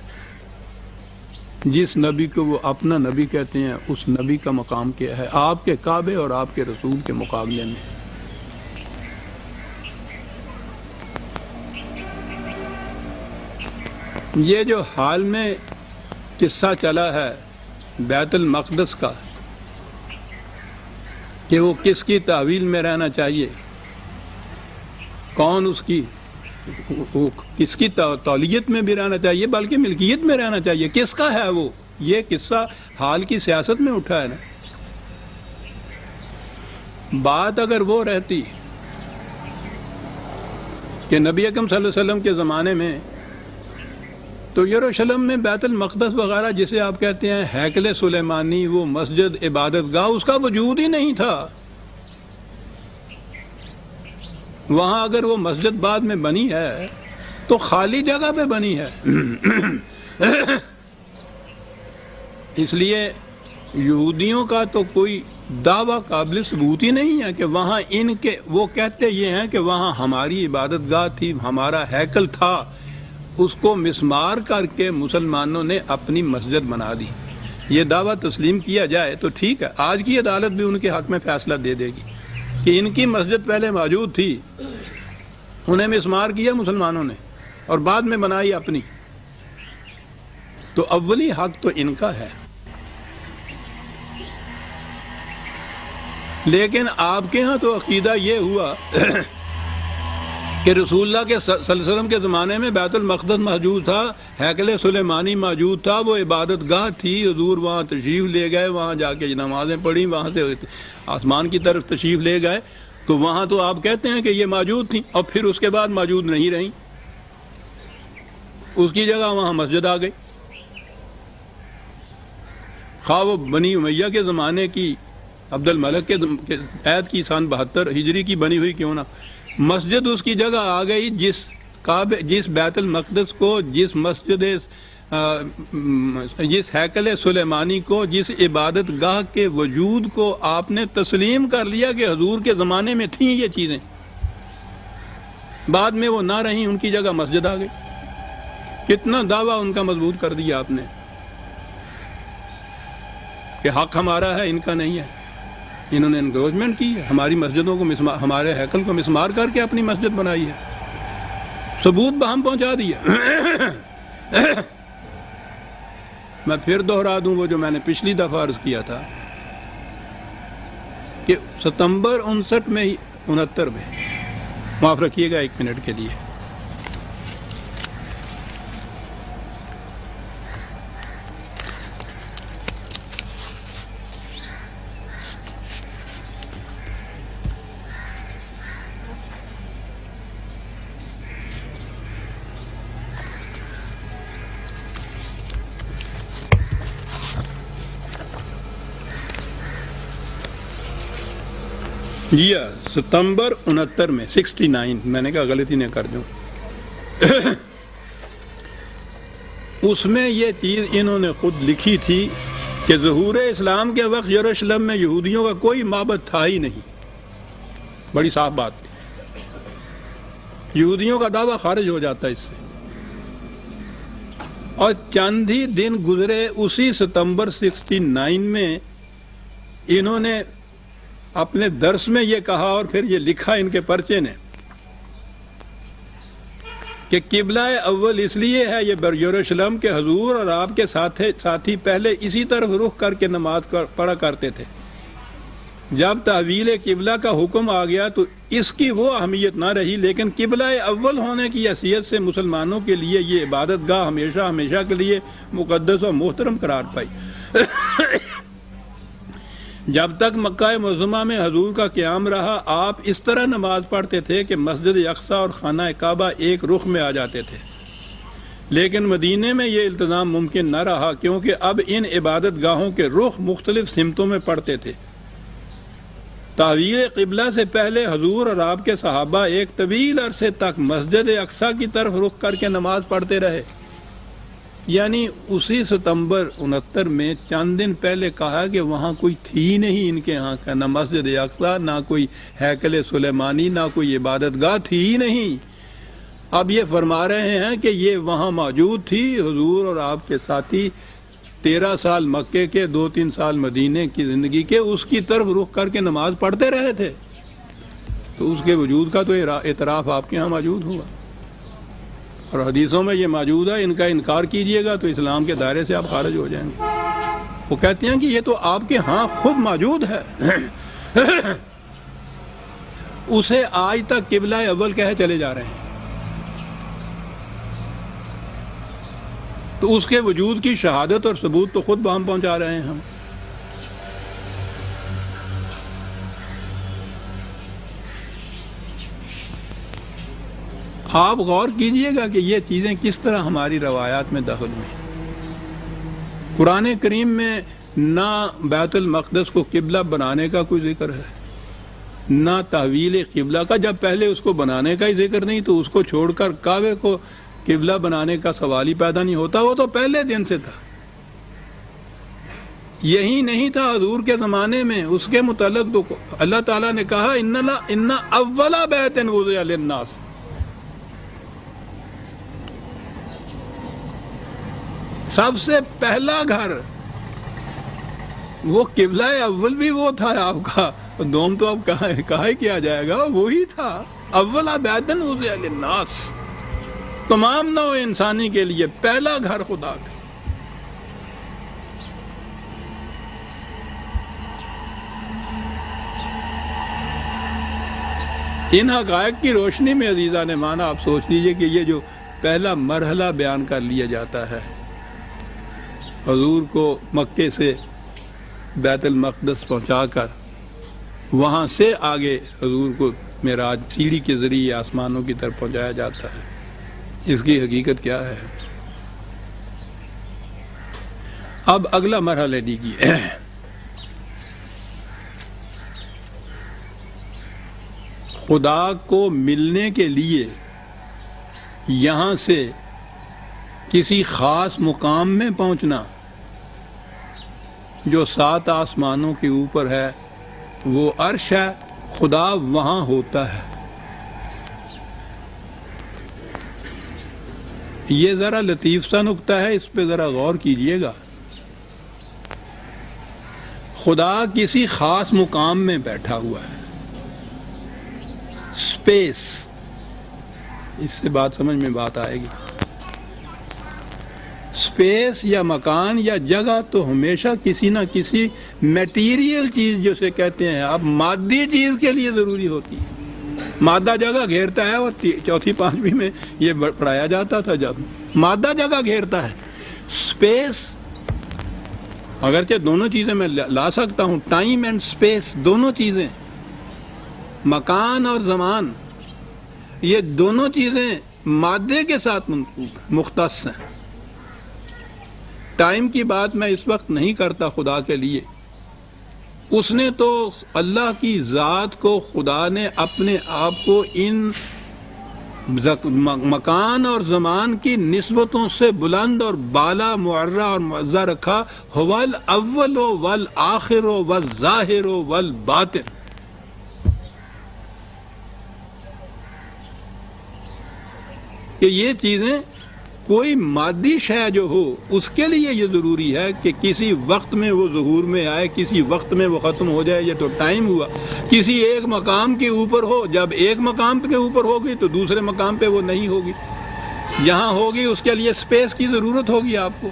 A: جس نبی کو وہ اپنا نبی کہتے ہیں، اس نبی کا مقام کیا ہے آپ کے کعبے اور آپ کے رسول کے مقابلے میں؟ یہ جو حال میں قصہ چلا ہے بیت المقدس کا کہ وہ کس کی تعویل میں رہنا چاہیے، کون اس کی، وہ کس کی تولیت میں بھی رہنا چاہیے بلکہ ملکیت میں رہنا چاہیے، کس کا ہے وہ، یہ قصہ حال کی سیاست میں اٹھا ہے نا. بات اگر وہ رہتی کہ نبی اکرم صلی اللہ علیہ وسلم کے زمانے میں تو یروشلم میں بیت المقدس وغیرہ جسے آپ کہتے ہیں ہیکل سلیمانی، وہ مسجد عبادت گاہ، اس کا وجود ہی نہیں تھا. وہاں اگر وہ مسجد بعد میں بنی ہے تو خالی جگہ پہ بنی ہے. اس لیے یہودیوں کا تو کوئی دعویٰ قابل ثبوت ہی نہیں ہے کہ وہاں ان کے، وہ کہتے یہ ہیں کہ وہاں ہماری عبادت گاہ تھی، ہمارا ہیکل تھا، اس کو مسمار کر کے مسلمانوں نے اپنی مسجد بنا دی. یہ دعویٰ تسلیم کیا جائے تو ٹھیک ہے، آج کی عدالت بھی ان کے حق میں فیصلہ دے دے گی کہ ان کی مسجد پہلے موجود تھی، انہیں مسمار کیا مسلمانوں نے اور بعد میں بنائی اپنی. تو اولی حق تو ان کا ہے. لیکن آپ کے ہاں تو عقیدہ یہ ہوا کہ رسول اللہ کے صلی اللہ علیہ وسلم کے زمانے میں بیت المقدس موجود تھا، ہیکل سلیمانی موجود تھا، وہ عبادت گاہ تھی، حضور وہاں تشریف لے گئے، وہاں جا کے نمازیں پڑھی، وہاں سے آسمان کی طرف تشریف لے گئے، تو وہاں تو آپ کہتے ہیں کہ یہ موجود تھیں اور پھر اس کے بعد موجود نہیں رہیں، اس کی جگہ وہاں مسجد آ گئی. خواہ وہ بنی امیہ کے زمانے کی عبد الملک کے عید کی سن 72 ہجری کی بنی ہوئی کیوں نہ، مسجد اس کی جگہ آ گئی جس بیت المقدس کو، جس مسجد، جس ہیکل سلیمانی کو، جس عبادت گاہ کے وجود کو آپ نے تسلیم کر لیا کہ حضور کے زمانے میں تھیں یہ چیزیں، بعد میں وہ نہ رہیں، ان کی جگہ مسجد آ گئی. کتنا دعویٰ ان کا مضبوط کر دیا آپ نے کہ حق ہمارا ہے، ان کا نہیں ہے. انہوں نے انکروچمنٹ کی ہے، ہماری مسجدوں کو ہمارے ہیکل کو مسمار کر کے اپنی مسجد بنائی ہے، ثبوت بہم پہنچا دیا. میں پھر دوہرا دوں وہ جو میں نے پچھلی دفعہ عرض کیا تھا کہ ستمبر 69 میں معاف رکھیے گا 1 منٹ کے لیے، جی ستمبر 69 میں 69 میں نے کہا غلطی نہ کر دوں، اس میں یہ چیز انہوں نے خود لکھی تھی کہ ظہور اسلام کے وقت یروشلم میں یہودیوں کا کوئی معبد تھا ہی نہیں. بڑی صاف بات تھی، یہودیوں کا دعویٰ خارج ہو جاتا ہے اس سے. اور چند ہی دن گزرے اسی ستمبر 69 میں انہوں نے اپنے درس میں یہ کہا اور پھر یہ لکھا ان کے پرچے نے کہ قبلہ اول اس لیے ہے یہ یروشلم کے حضور اور آپ کے ساتھی پہلے اسی طرف رخ کر کے نماز پڑھا کرتے تھے. جب تحویل قبلہ کا حکم آ گیا تو اس کی وہ اہمیت نہ رہی، لیکن قبلہ اول ہونے کی حیثیت سے مسلمانوں کے لیے یہ عبادت گاہ ہمیشہ کے لیے مقدس اور محترم قرار پائی. جب تک مکہ معظمہ میں حضور کا قیام رہا، آپ اس طرح نماز پڑھتے تھے کہ مسجد اقصی اور خانہ کعبہ ایک رخ میں آ جاتے تھے. لیکن مدینے میں یہ التزام ممکن نہ رہا، کیونکہ اب ان عبادت گاہوں کے رخ مختلف سمتوں میں پڑتے تھے. تحویل قبلہ سے پہلے حضور اور آپ کے صحابہ ایک طویل عرصے تک مسجد اقصی کی طرف رخ کر کے نماز پڑھتے رہے. یعنی اسی ستمبر 69 میں چند دن پہلے کہا کہ وہاں کوئی تھی نہیں ان کے ہاں کا، نہ مسجد اقصی، نہ کوئی ہیکل سلیمانی، نہ کوئی عبادت گاہ تھی ہی نہیں. اب یہ فرما رہے ہیں کہ یہ وہاں موجود تھی. حضور اور آپ کے ساتھی 13 سال مکے کے، 2-3 سال مدینے کی زندگی کے، اس کی طرف رخ کر کے نماز پڑھتے رہے تھے. تو اس کے وجود کا تو اعتراف آپ کے ہاں موجود ہوا، اور حدیثوں میں یہ موجود ہے. ان کا انکار کیجئے گا تو اسلام کے دائرے سے آپ خارج ہو جائیں گے. وہ کہتے ہیں کہ یہ تو آپ کے ہاں خود موجود ہے. اسے آج تک قبلہ اول کہے چلے جا رہے ہیں. تو اس کے وجود کی شہادت اور ثبوت تو خود ہم پہنچا رہے ہیں. ہم آپ غور کیجئے گا کہ یہ چیزیں کس طرح ہماری روایات میں دخل ہوئی. قرآن کریم میں نہ بیت المقدس کو قبلہ بنانے کا کوئی ذکر ہے، نہ تحویل قبلہ کا. جب پہلے اس کو بنانے کا ہی ذکر نہیں تو اس کو چھوڑ کر کعبے کو قبلہ بنانے کا سوال ہی پیدا نہیں ہوتا. وہ تو پہلے دن سے تھا. یہی نہیں تھا حضور کے زمانے میں. اس کے متعلق تو اللہ تعالیٰ نے کہا ان اول بیت وضع للناس. سب سے پہلا گھر وہ قبلہ اول بھی وہ تھا آپ کا. دوم تو اب کہا ہی کیا جائے گا، وہی تھا. اول بیت وضع للناس، تمام نوع انسانی کے لیے پہلا گھر خدا کا. ان حقائق کی روشنی میں عزیزان نے مانا آپ سوچ لیجئے کہ یہ جو پہلا مرحلہ بیان کر لیا جاتا ہے، حضور کو مکے سے بیت المقدس پہنچا کر وہاں سے آگے حضور کو معراج سیڑھی کے ذریعے آسمانوں کی طرف پہنچایا جاتا ہے. اس کی حقیقت کیا ہے؟ اب اگلا مرحلہ لیجیے. خدا کو ملنے کے لیے یہاں سے کسی خاص مقام میں پہنچنا جو 7 آسمانوں کے اوپر ہے، وہ عرش ہے. خدا وہاں ہوتا ہے. یہ ذرا لطیف سا نکتہ ہے، اس پہ ذرا غور کیجئے گا. خدا کسی خاص مقام میں بیٹھا ہوا ہے. اسپیس، اس سے بات سمجھ میں بات آئے گی. اسپیس یا مکان یا جگہ تو ہمیشہ کسی نہ کسی میٹیریل چیز جسے کہتے ہیں آپ مادی چیز کے لیے ضروری ہوتی ہے. مادہ جگہ گھیرتا ہے، اور 4th 5ویں میں یہ پڑھایا جاتا تھا. جب مادہ جگہ گھیرتا ہے، اسپیس، اگرچہ دونوں چیزیں میں لا سکتا ہوں، ٹائم اینڈ اسپیس، دونوں چیزیں، مکان اور زمان، یہ دونوں چیزیں مادے کے ساتھ مختص ہیں. ٹائم کی بات میں اس وقت نہیں کرتا خدا کے لیے. اس نے تو اللہ کی ذات کو، خدا نے اپنے آپ کو ان مکان اور زمان کی نسبتوں سے بلند اور بالا معرّہ اور معزّہ رکھا. هو الاول والآخر والظاہر والباطن. کہ یہ چیزیں کوئی مادی شے جو ہو اس کے لیے یہ ضروری ہے کہ کسی وقت میں وہ ظہور میں آئے، کسی وقت میں وہ ختم ہو جائے، یہ تو ٹائم ہوا۔ کسی ایک مقام کے اوپر ہو، جب ایک مقام کے اوپر ہوگی تو دوسرے مقام پہ وہ نہیں ہوگی، یہاں ہوگی اس کے لیے سپیس کی ضرورت ہوگی آپ کو۔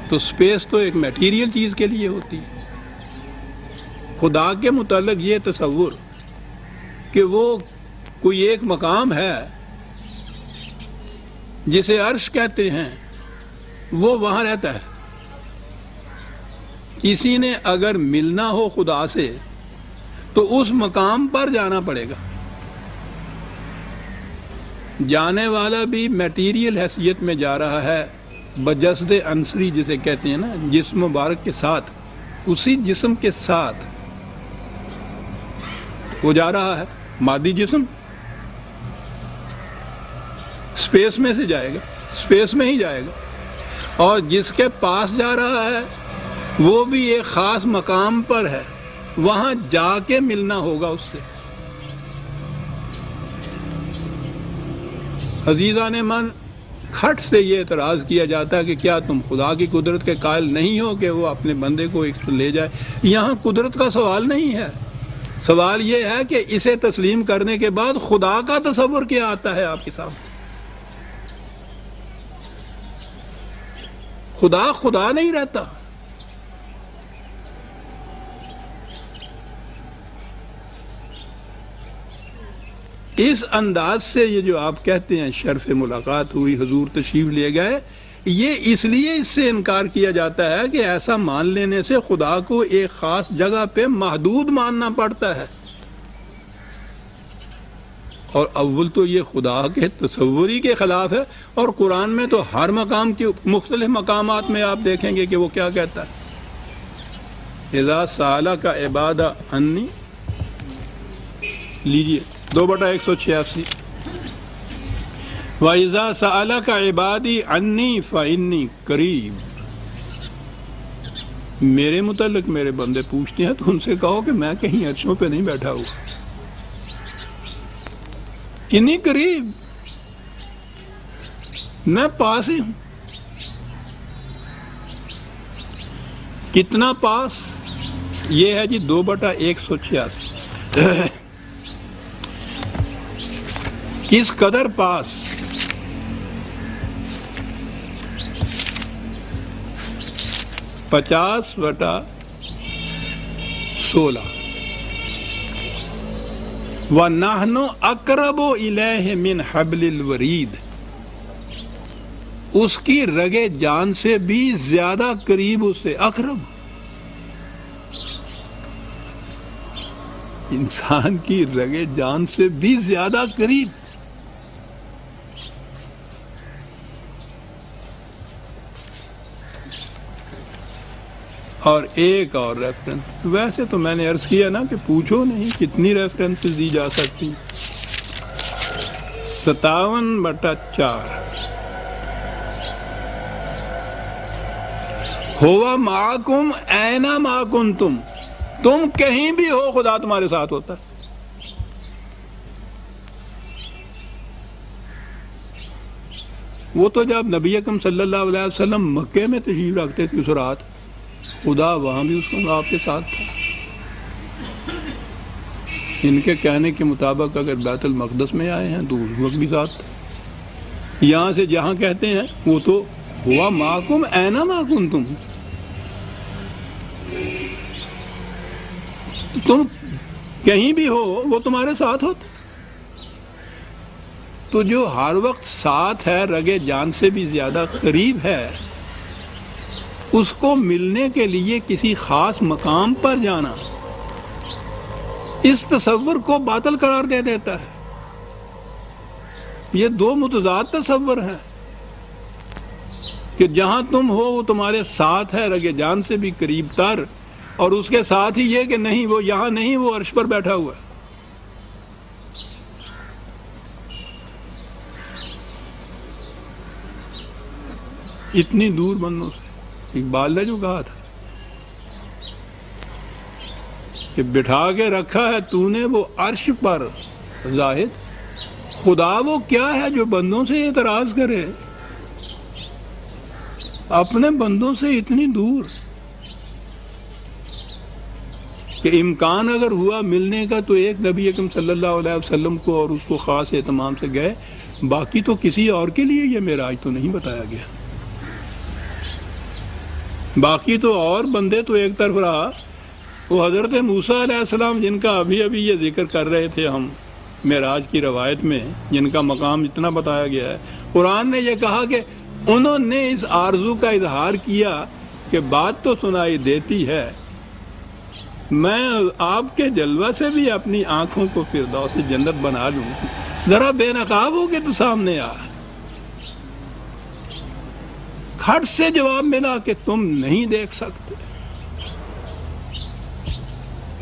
A: تو سپیس تو ایک میٹیریل چیز کے لیے ہوتی ہے۔ خدا کے متعلق یہ تصور کہ وہ کوئی ایک مقام ہے جسے عرش کہتے ہیں، وہ وہاں رہتا ہے۔ کسی نے اگر ملنا ہو خدا سے تو اس مقام پر جانا پڑے گا۔ جانے والا بھی میٹیریل حیثیت میں جا رہا ہے، بجسد عنصری جسے کہتے ہیں نا، جسم مبارک کے ساتھ، اسی جسم کے ساتھ وہ جا رہا ہے۔ مادی جسم سپیس میں سے جائے گا، سپیس میں ہی جائے گا، اور جس کے پاس جا رہا ہے وہ بھی ایک خاص مقام پر ہے، وہاں جا کے ملنا ہوگا اس سے۔ عزیزان من، کھٹ سے یہ اعتراض کیا جاتا ہے کہ کیا تم خدا کی قدرت کے قائل نہیں ہو کہ وہ اپنے بندے کو ایک لے جائے؟ یہاں قدرت کا سوال نہیں ہے، سوال یہ ہے کہ اسے تسلیم کرنے کے بعد خدا کا تصور کیا آتا ہے آپ کے سامنے۔ خدا نہیں رہتا۔ اس انداز سے یہ جو آپ کہتے ہیں شرف ملاقات ہوئی، حضور تشریف لے گئے، یہ اس لیے اس سے انکار کیا جاتا ہے کہ ایسا مان لینے سے خدا کو ایک خاص جگہ پہ محدود ماننا پڑتا ہے، اور اول تو یہ خدا کے تصوری کے خلاف ہے، اور قرآن میں تو ہر مقام کے مختلف مقامات میں آپ دیکھیں گے کہ وہ کیا کہتا ہے۔ اذا سألک عباد انی، لیجئے 2/186، وَإِذَا سَأَلَكَ عِبَادِي عَنِّي فَإِنِّي قَرِيبٌ، میرے متعلق میرے بندے پوچھتے ہیں تو ان سے کہو کہ میں کہیں عرشوں پہ نہیں بیٹھا ہوا، انی قریب، میں پاس ہی ہوں۔ کتنا پاس؟ یہ ہے جی 2/186۔ کس قدر پاس؟ 50/16۔ وَنَحْنُ أَقْرَبُ إِلَيْهِ مِنْ حَبْلِ الْوَرِيدِ، اس کی رگ جان سے بھی زیادہ قریب اس سے، اقرب، انسان کی رگ جان سے بھی زیادہ قریب۔ اور ایک اور ریفرنس، ویسے تو میں نے عرض کیا نا کہ پوچھو نہیں کتنی ریفرنسز دی جا سکتی، 57/4۔ ہوا معکم اینما کنتم، تم کہیں بھی ہو خدا تمہارے ساتھ ہوتا ہے۔ وہ تو جب نبی اکرم صلی اللہ علیہ وسلم مکے میں تشریف رکھتے تھے اس رات، خدا وہاں بھی اس کو آپ کے ساتھ تھا۔ ان کے کہنے کے مطابق اگر بیت المقدس میں آئے ہیں تو اس وقت بھی ساتھ تھا۔ یہاں سے جہاں کہتے ہیں وہ تو ہوا معکم اینما کنتم، تم کہیں بھی ہو وہ تمہارے ساتھ ہوتا۔ تو جو ہر وقت ساتھ ہے، رگے جان سے بھی زیادہ قریب ہے، اس کو ملنے کے لیے کسی خاص مقام پر جانا اس تصور کو باطل قرار دے دیتا ہے۔ یہ دو متضاد تصور ہیں کہ جہاں تم ہو وہ تمہارے ساتھ ہے، رگ جان سے بھی قریب تر، اور اس کے ساتھ ہی یہ کہ نہیں وہ یہاں نہیں، وہ عرش پر بیٹھا ہوا ہے۔ اتنی دور بندوں سے اقبال نے جو کہا تھا کہ بٹھا کے رکھا ہے تو نے وہ عرش پر زاہد، خدا وہ کیا ہے جو بندوں سے اعتراض کرے؟ اپنے بندوں سے اتنی دور کہ امکان اگر ہوا ملنے کا تو ایک نبی اکرم صلی اللہ علیہ وسلم کو اور اس کو خاص اہتمام سے گئے، باقی تو کسی اور کے لیے یہ معراج تو نہیں بتایا گیا۔ باقی تو اور بندے تو ایک طرف رہا، وہ حضرت موسیٰ علیہ السلام جن کا ابھی ابھی یہ ذکر کر رہے تھے ہم معراج کی روایت میں، جن کا مقام اتنا بتایا گیا ہے، قرآن نے یہ کہا کہ انہوں نے اس آرزو کا اظہار کیا کہ بات تو سنائی دیتی ہے، میں آپ کے جلوہ سے بھی اپنی آنکھوں کو فردوس جنت بنا لوں، ذرا بے نقاب ہو کے تو سامنے آ۔ کھٹ سے جواب ملا کہ تم نہیں دیکھ سکتے،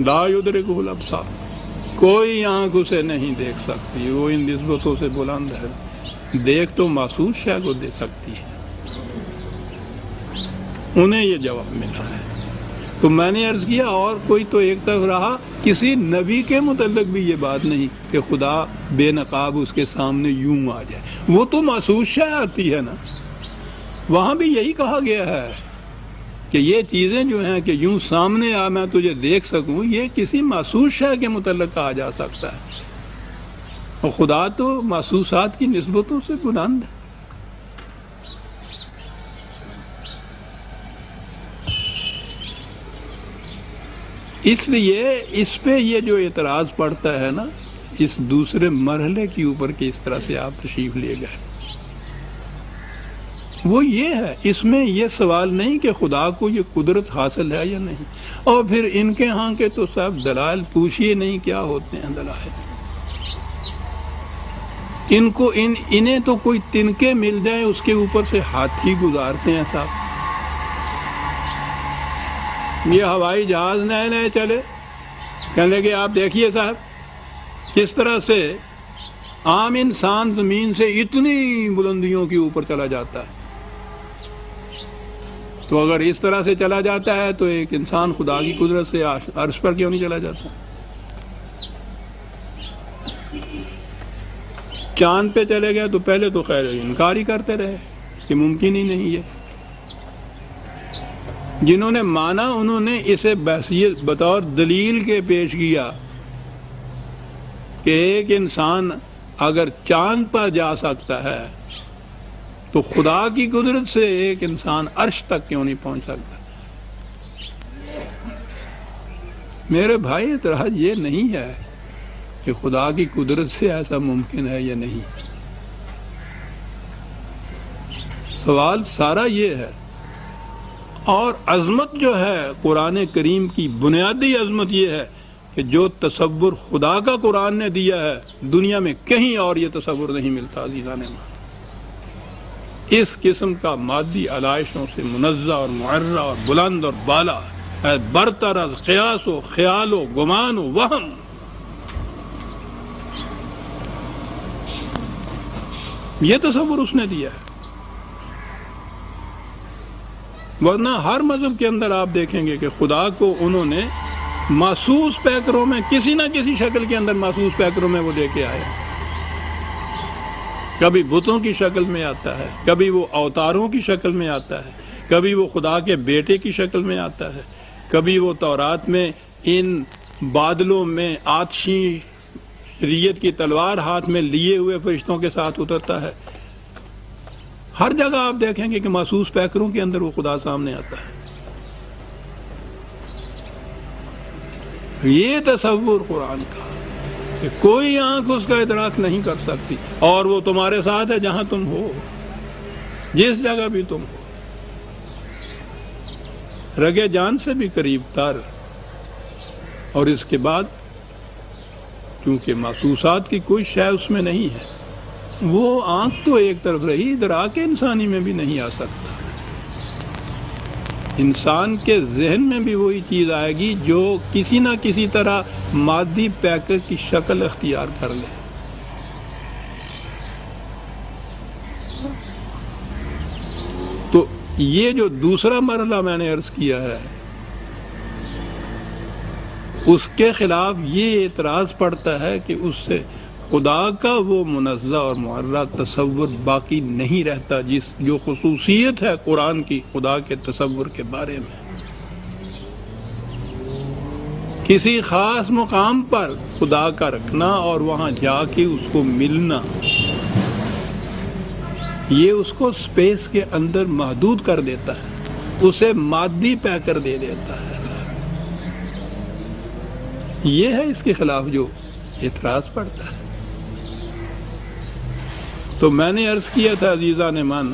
A: لا یدرکہ الابصار، کوئی آنکھ اسے نہیں دیکھ سکتی، وہ ان نسبتوں سے بلند ہے، دیکھ تو محسوس شے کو دے سکتی ہے۔ انہیں یہ جواب ملا ہے۔ تو میں نے عرض کیا اور کوئی تو ایک طرف رہا، کسی نبی کے متعلق بھی یہ بات نہیں کہ خدا بے نقاب اس کے سامنے یوں آ جائے، وہ تو محسوس شے آتی ہے نا۔ وہاں بھی یہی کہا گیا ہے کہ یہ چیزیں جو ہیں کہ یوں سامنے آ میں تجھے دیکھ سکوں، یہ کسی محسوس شے کے متعلق کہا جا سکتا ہے، اور خدا تو محسوسات کی نسبتوں سے بلند ہے۔ اس لیے اس پہ یہ جو اعتراض پڑتا ہے نا، اس دوسرے مرحلے کے اوپر کہ اس طرح سے آپ تشریف لے گئے، وہ یہ ہے، اس میں یہ سوال نہیں کہ خدا کو یہ قدرت حاصل ہے یا نہیں، اور پھر ان کے ہاں کے تو صاحب دلائل پوچھیے نہیں کیا ہوتے ہیں دلائل، انہیں تو کوئی تنکے مل جائے اس کے اوپر سے ہاتھی گزارتے ہیں صاحب۔ یہ ہوائی جہاز نئے نئے چلے، کہنے لگے آپ دیکھیے صاحب کس طرح سے عام انسان زمین سے اتنی بلندیوں کے اوپر چلا جاتا ہے، تو اگر اس طرح سے چلا جاتا ہے تو ایک انسان خدا کی قدرت سے عرش پر کیوں نہیں چلا جاتا؟ چاند پہ چلے گئے تو پہلے تو خیر انکار ہی کرتے رہے کہ ممکن ہی نہیں ہے، جنہوں نے مانا انہوں نے اسے بحثیت بطور دلیل کے پیش کیا کہ ایک انسان اگر چاند پر جا سکتا ہے تو خدا کی قدرت سے ایک انسان عرش تک کیوں نہیں پہنچ سکتا؟ میرے بھائی اعتراض یہ نہیں ہے کہ خدا کی قدرت سے ایسا ممکن ہے یا نہیں، سوال سارا یہ ہے۔ اور عظمت جو ہے قرآن کریم کی بنیادی عظمت یہ ہے کہ جو تصور خدا کا قرآن نے دیا ہے دنیا میں کہیں اور یہ تصور نہیں ملتا عزیزان۔ اس قسم کا مادی علائشوں سے منزہ اور معرہ اور بلند اور بالا ہے، برتر از قیاس و خیال و گمان و وہم۔ یہ تصور اس نے دیا ہے، ورنہ ہر مذہب کے اندر آپ دیکھیں گے کہ خدا کو انہوں نے محسوس پیکروں میں کسی نہ کسی شکل کے اندر محسوس پیکروں میں وہ دے کے آئے، کبھی بتوں کی شکل میں آتا ہے، کبھی وہ اوتاروں کی شکل میں آتا ہے، کبھی وہ خدا کے بیٹے کی شکل میں آتا ہے، کبھی وہ تورات میں ان بادلوں میں آتشی شریعت کی تلوار ہاتھ میں لیے ہوئے فرشتوں کے ساتھ اترتا ہے۔ ہر جگہ آپ دیکھیں گے کہ محسوس پیکروں کے اندر وہ خدا سامنے آتا ہے۔ یہ تصور قرآن کا کہ کوئی آنکھ اس کا ادراک نہیں کر سکتی، اور وہ تمہارے ساتھ ہے جہاں تم ہو، جس جگہ بھی تم ہو، رگے جان سے بھی قریب تر۔ اور اس کے بعد کیونکہ محسوسات کی کوئی شے اس میں نہیں ہے، وہ آنکھ تو ایک طرف رہی، ادراک انسانی میں بھی نہیں آ سکتا۔ انسان کے ذہن میں بھی وہی چیز آئے گی جو کسی نہ کسی طرح مادی پیکر کی شکل اختیار کر لے۔ تو یہ جو دوسرا مرحلہ میں نے عرض کیا ہے، اس کے خلاف یہ اعتراض پڑتا ہے کہ اس سے خدا کا وہ منزہ اور معرہ تصور باقی نہیں رہتا، جو خصوصیت ہے قرآن کی خدا کے تصور کے بارے میں۔ کسی خاص مقام پر خدا کا رکھنا اور وہاں جا کے اس کو ملنا، یہ اس کو سپیس کے اندر محدود کر دیتا ہے، اسے مادی پیکر دے دیتا ہے۔ یہ ہے اس کے خلاف جو اعتراض پڑتا ہے۔ تو میں نے عرض کیا تھا عزیزان من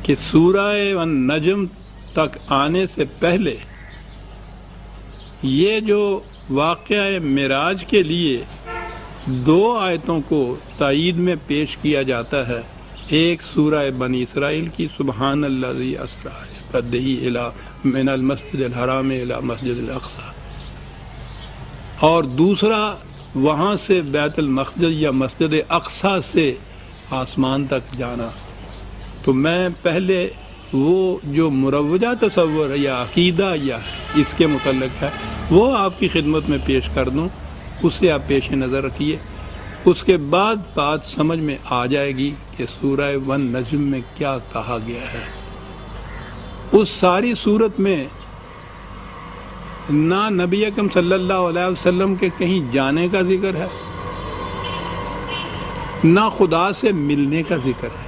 A: کہ سورہ النجم تک آنے سے پہلے یہ جو واقعہ معراج کے لیے دو آیتوں کو تائید میں پیش کیا جاتا ہے، ایک سورہ بنی اسرائیل کی سبحان الذی اسری بعبدہ من المسجد الحرام الی مسجد الاقصی، اور دوسرا وہاں سے بیت المقدس یا مسجد اقصی سے آسمان تک جانا۔ تو میں پہلے وہ جو مروجہ تصور یا عقیدہ یا اس کے متعلق ہے وہ آپ کی خدمت میں پیش کر دوں، اسے آپ پیش نظر رکھیے، اس کے بعد بات سمجھ میں آ جائے گی کہ سورہ والنجم میں کیا کہا گیا ہے۔ اس ساری صورت میں نہ نبی اکرم صلی اللہ علیہ وسلم کے کہیں جانے کا ذکر ہے، نہ خدا سے ملنے کا ذکر ہے۔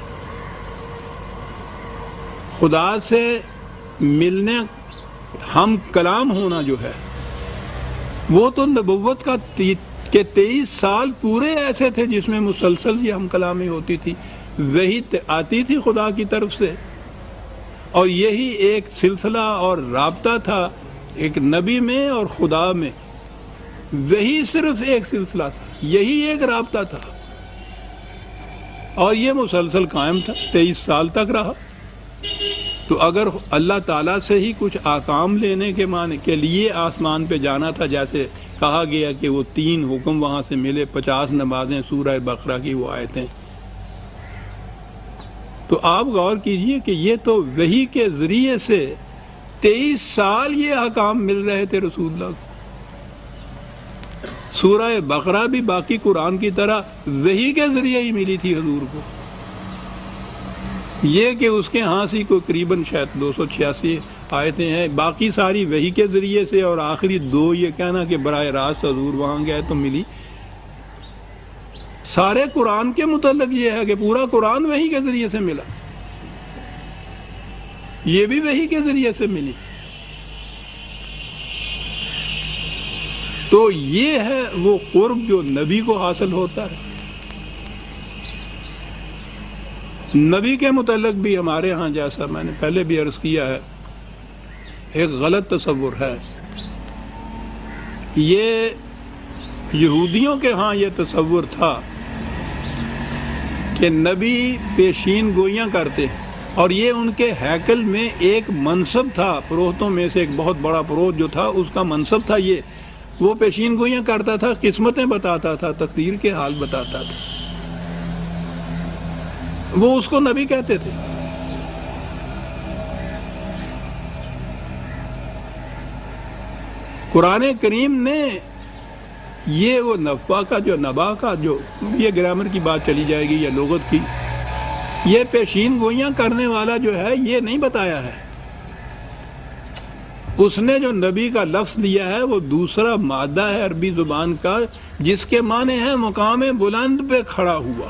A: خدا سے ملنے، ہم کلام ہونا جو ہے وہ تو نبوت کا کہ 23 سال پورے ایسے تھے جس میں مسلسل یہ ہم کلامی ہوتی تھی، وہی آتی تھی خدا کی طرف سے، اور یہی ایک سلسلہ اور رابطہ تھا ایک نبی میں اور خدا میں، وہی صرف ایک سلسلہ تھا، یہی ایک رابطہ تھا، اور یہ مسلسل قائم تھا، 23 سال تک رہا۔ تو اگر اللہ تعالیٰ سے ہی کچھ احکام لینے کے معنی کے لیے آسمان پہ جانا تھا، جیسے کہا گیا کہ وہ 3 حکم وہاں سے ملے، 50 نمازیں، سورہ بقرہ کی وہ آیتیں، تو آپ غور کیجئے کہ یہ تو وحی کے ذریعے سے 23 سال یہ احکام مل رہے تھے رسول اللہ کو۔ سورہ بقرہ بھی باقی قرآن کی طرح وحی کے ذریعے ہی ملی تھی حضور کو، یہ کہ اس کے ہاں سے کو قریباً شاید 286 آیتیں ہیں، باقی ساری وحی کے ذریعے سے، اور آخری 2 یہ کہنا کہ براہ راست حضور وہاں گئے تو ملی۔ سارے قرآن کے متعلق یہ ہے کہ پورا قرآن وحی کے ذریعے سے ملا، یہ بھی وحی کے ذریعے سے ملی۔ تو یہ ہے وہ قرب جو نبی کو حاصل ہوتا ہے۔ نبی کے متعلق بھی ہمارے ہاں، جیسا میں نے پہلے بھی عرض کیا ہے، ایک غلط تصور ہے۔ یہ یہودیوں کے ہاں یہ تصور تھا کہ نبی پیشین گوئیاں کرتے، اور یہ ان کے ہیکل میں ایک منصب تھا، پروہتوں میں سے ایک بہت بڑا پروہت جو تھا اس کا منصب تھا یہ، وہ پیشین گوئیاں کرتا تھا، قسمتیں بتاتا تھا، تقدیر کے حال بتاتا تھا، وہ اس کو نبی کہتے تھے۔ قرآن کریم نے یہ وہ نفع کا جو نبا کا جو یہ گرامر کی بات چلی جائے گی یا لغت کی، یہ پیشین گوئیاں کرنے والا جو ہے یہ نہیں بتایا ہے۔ اس نے جو نبی کا لفظ لیا ہے وہ دوسرا مادہ ہے عربی زبان کا، جس کے معنی ہے مقام بلند پہ کھڑا ہوا۔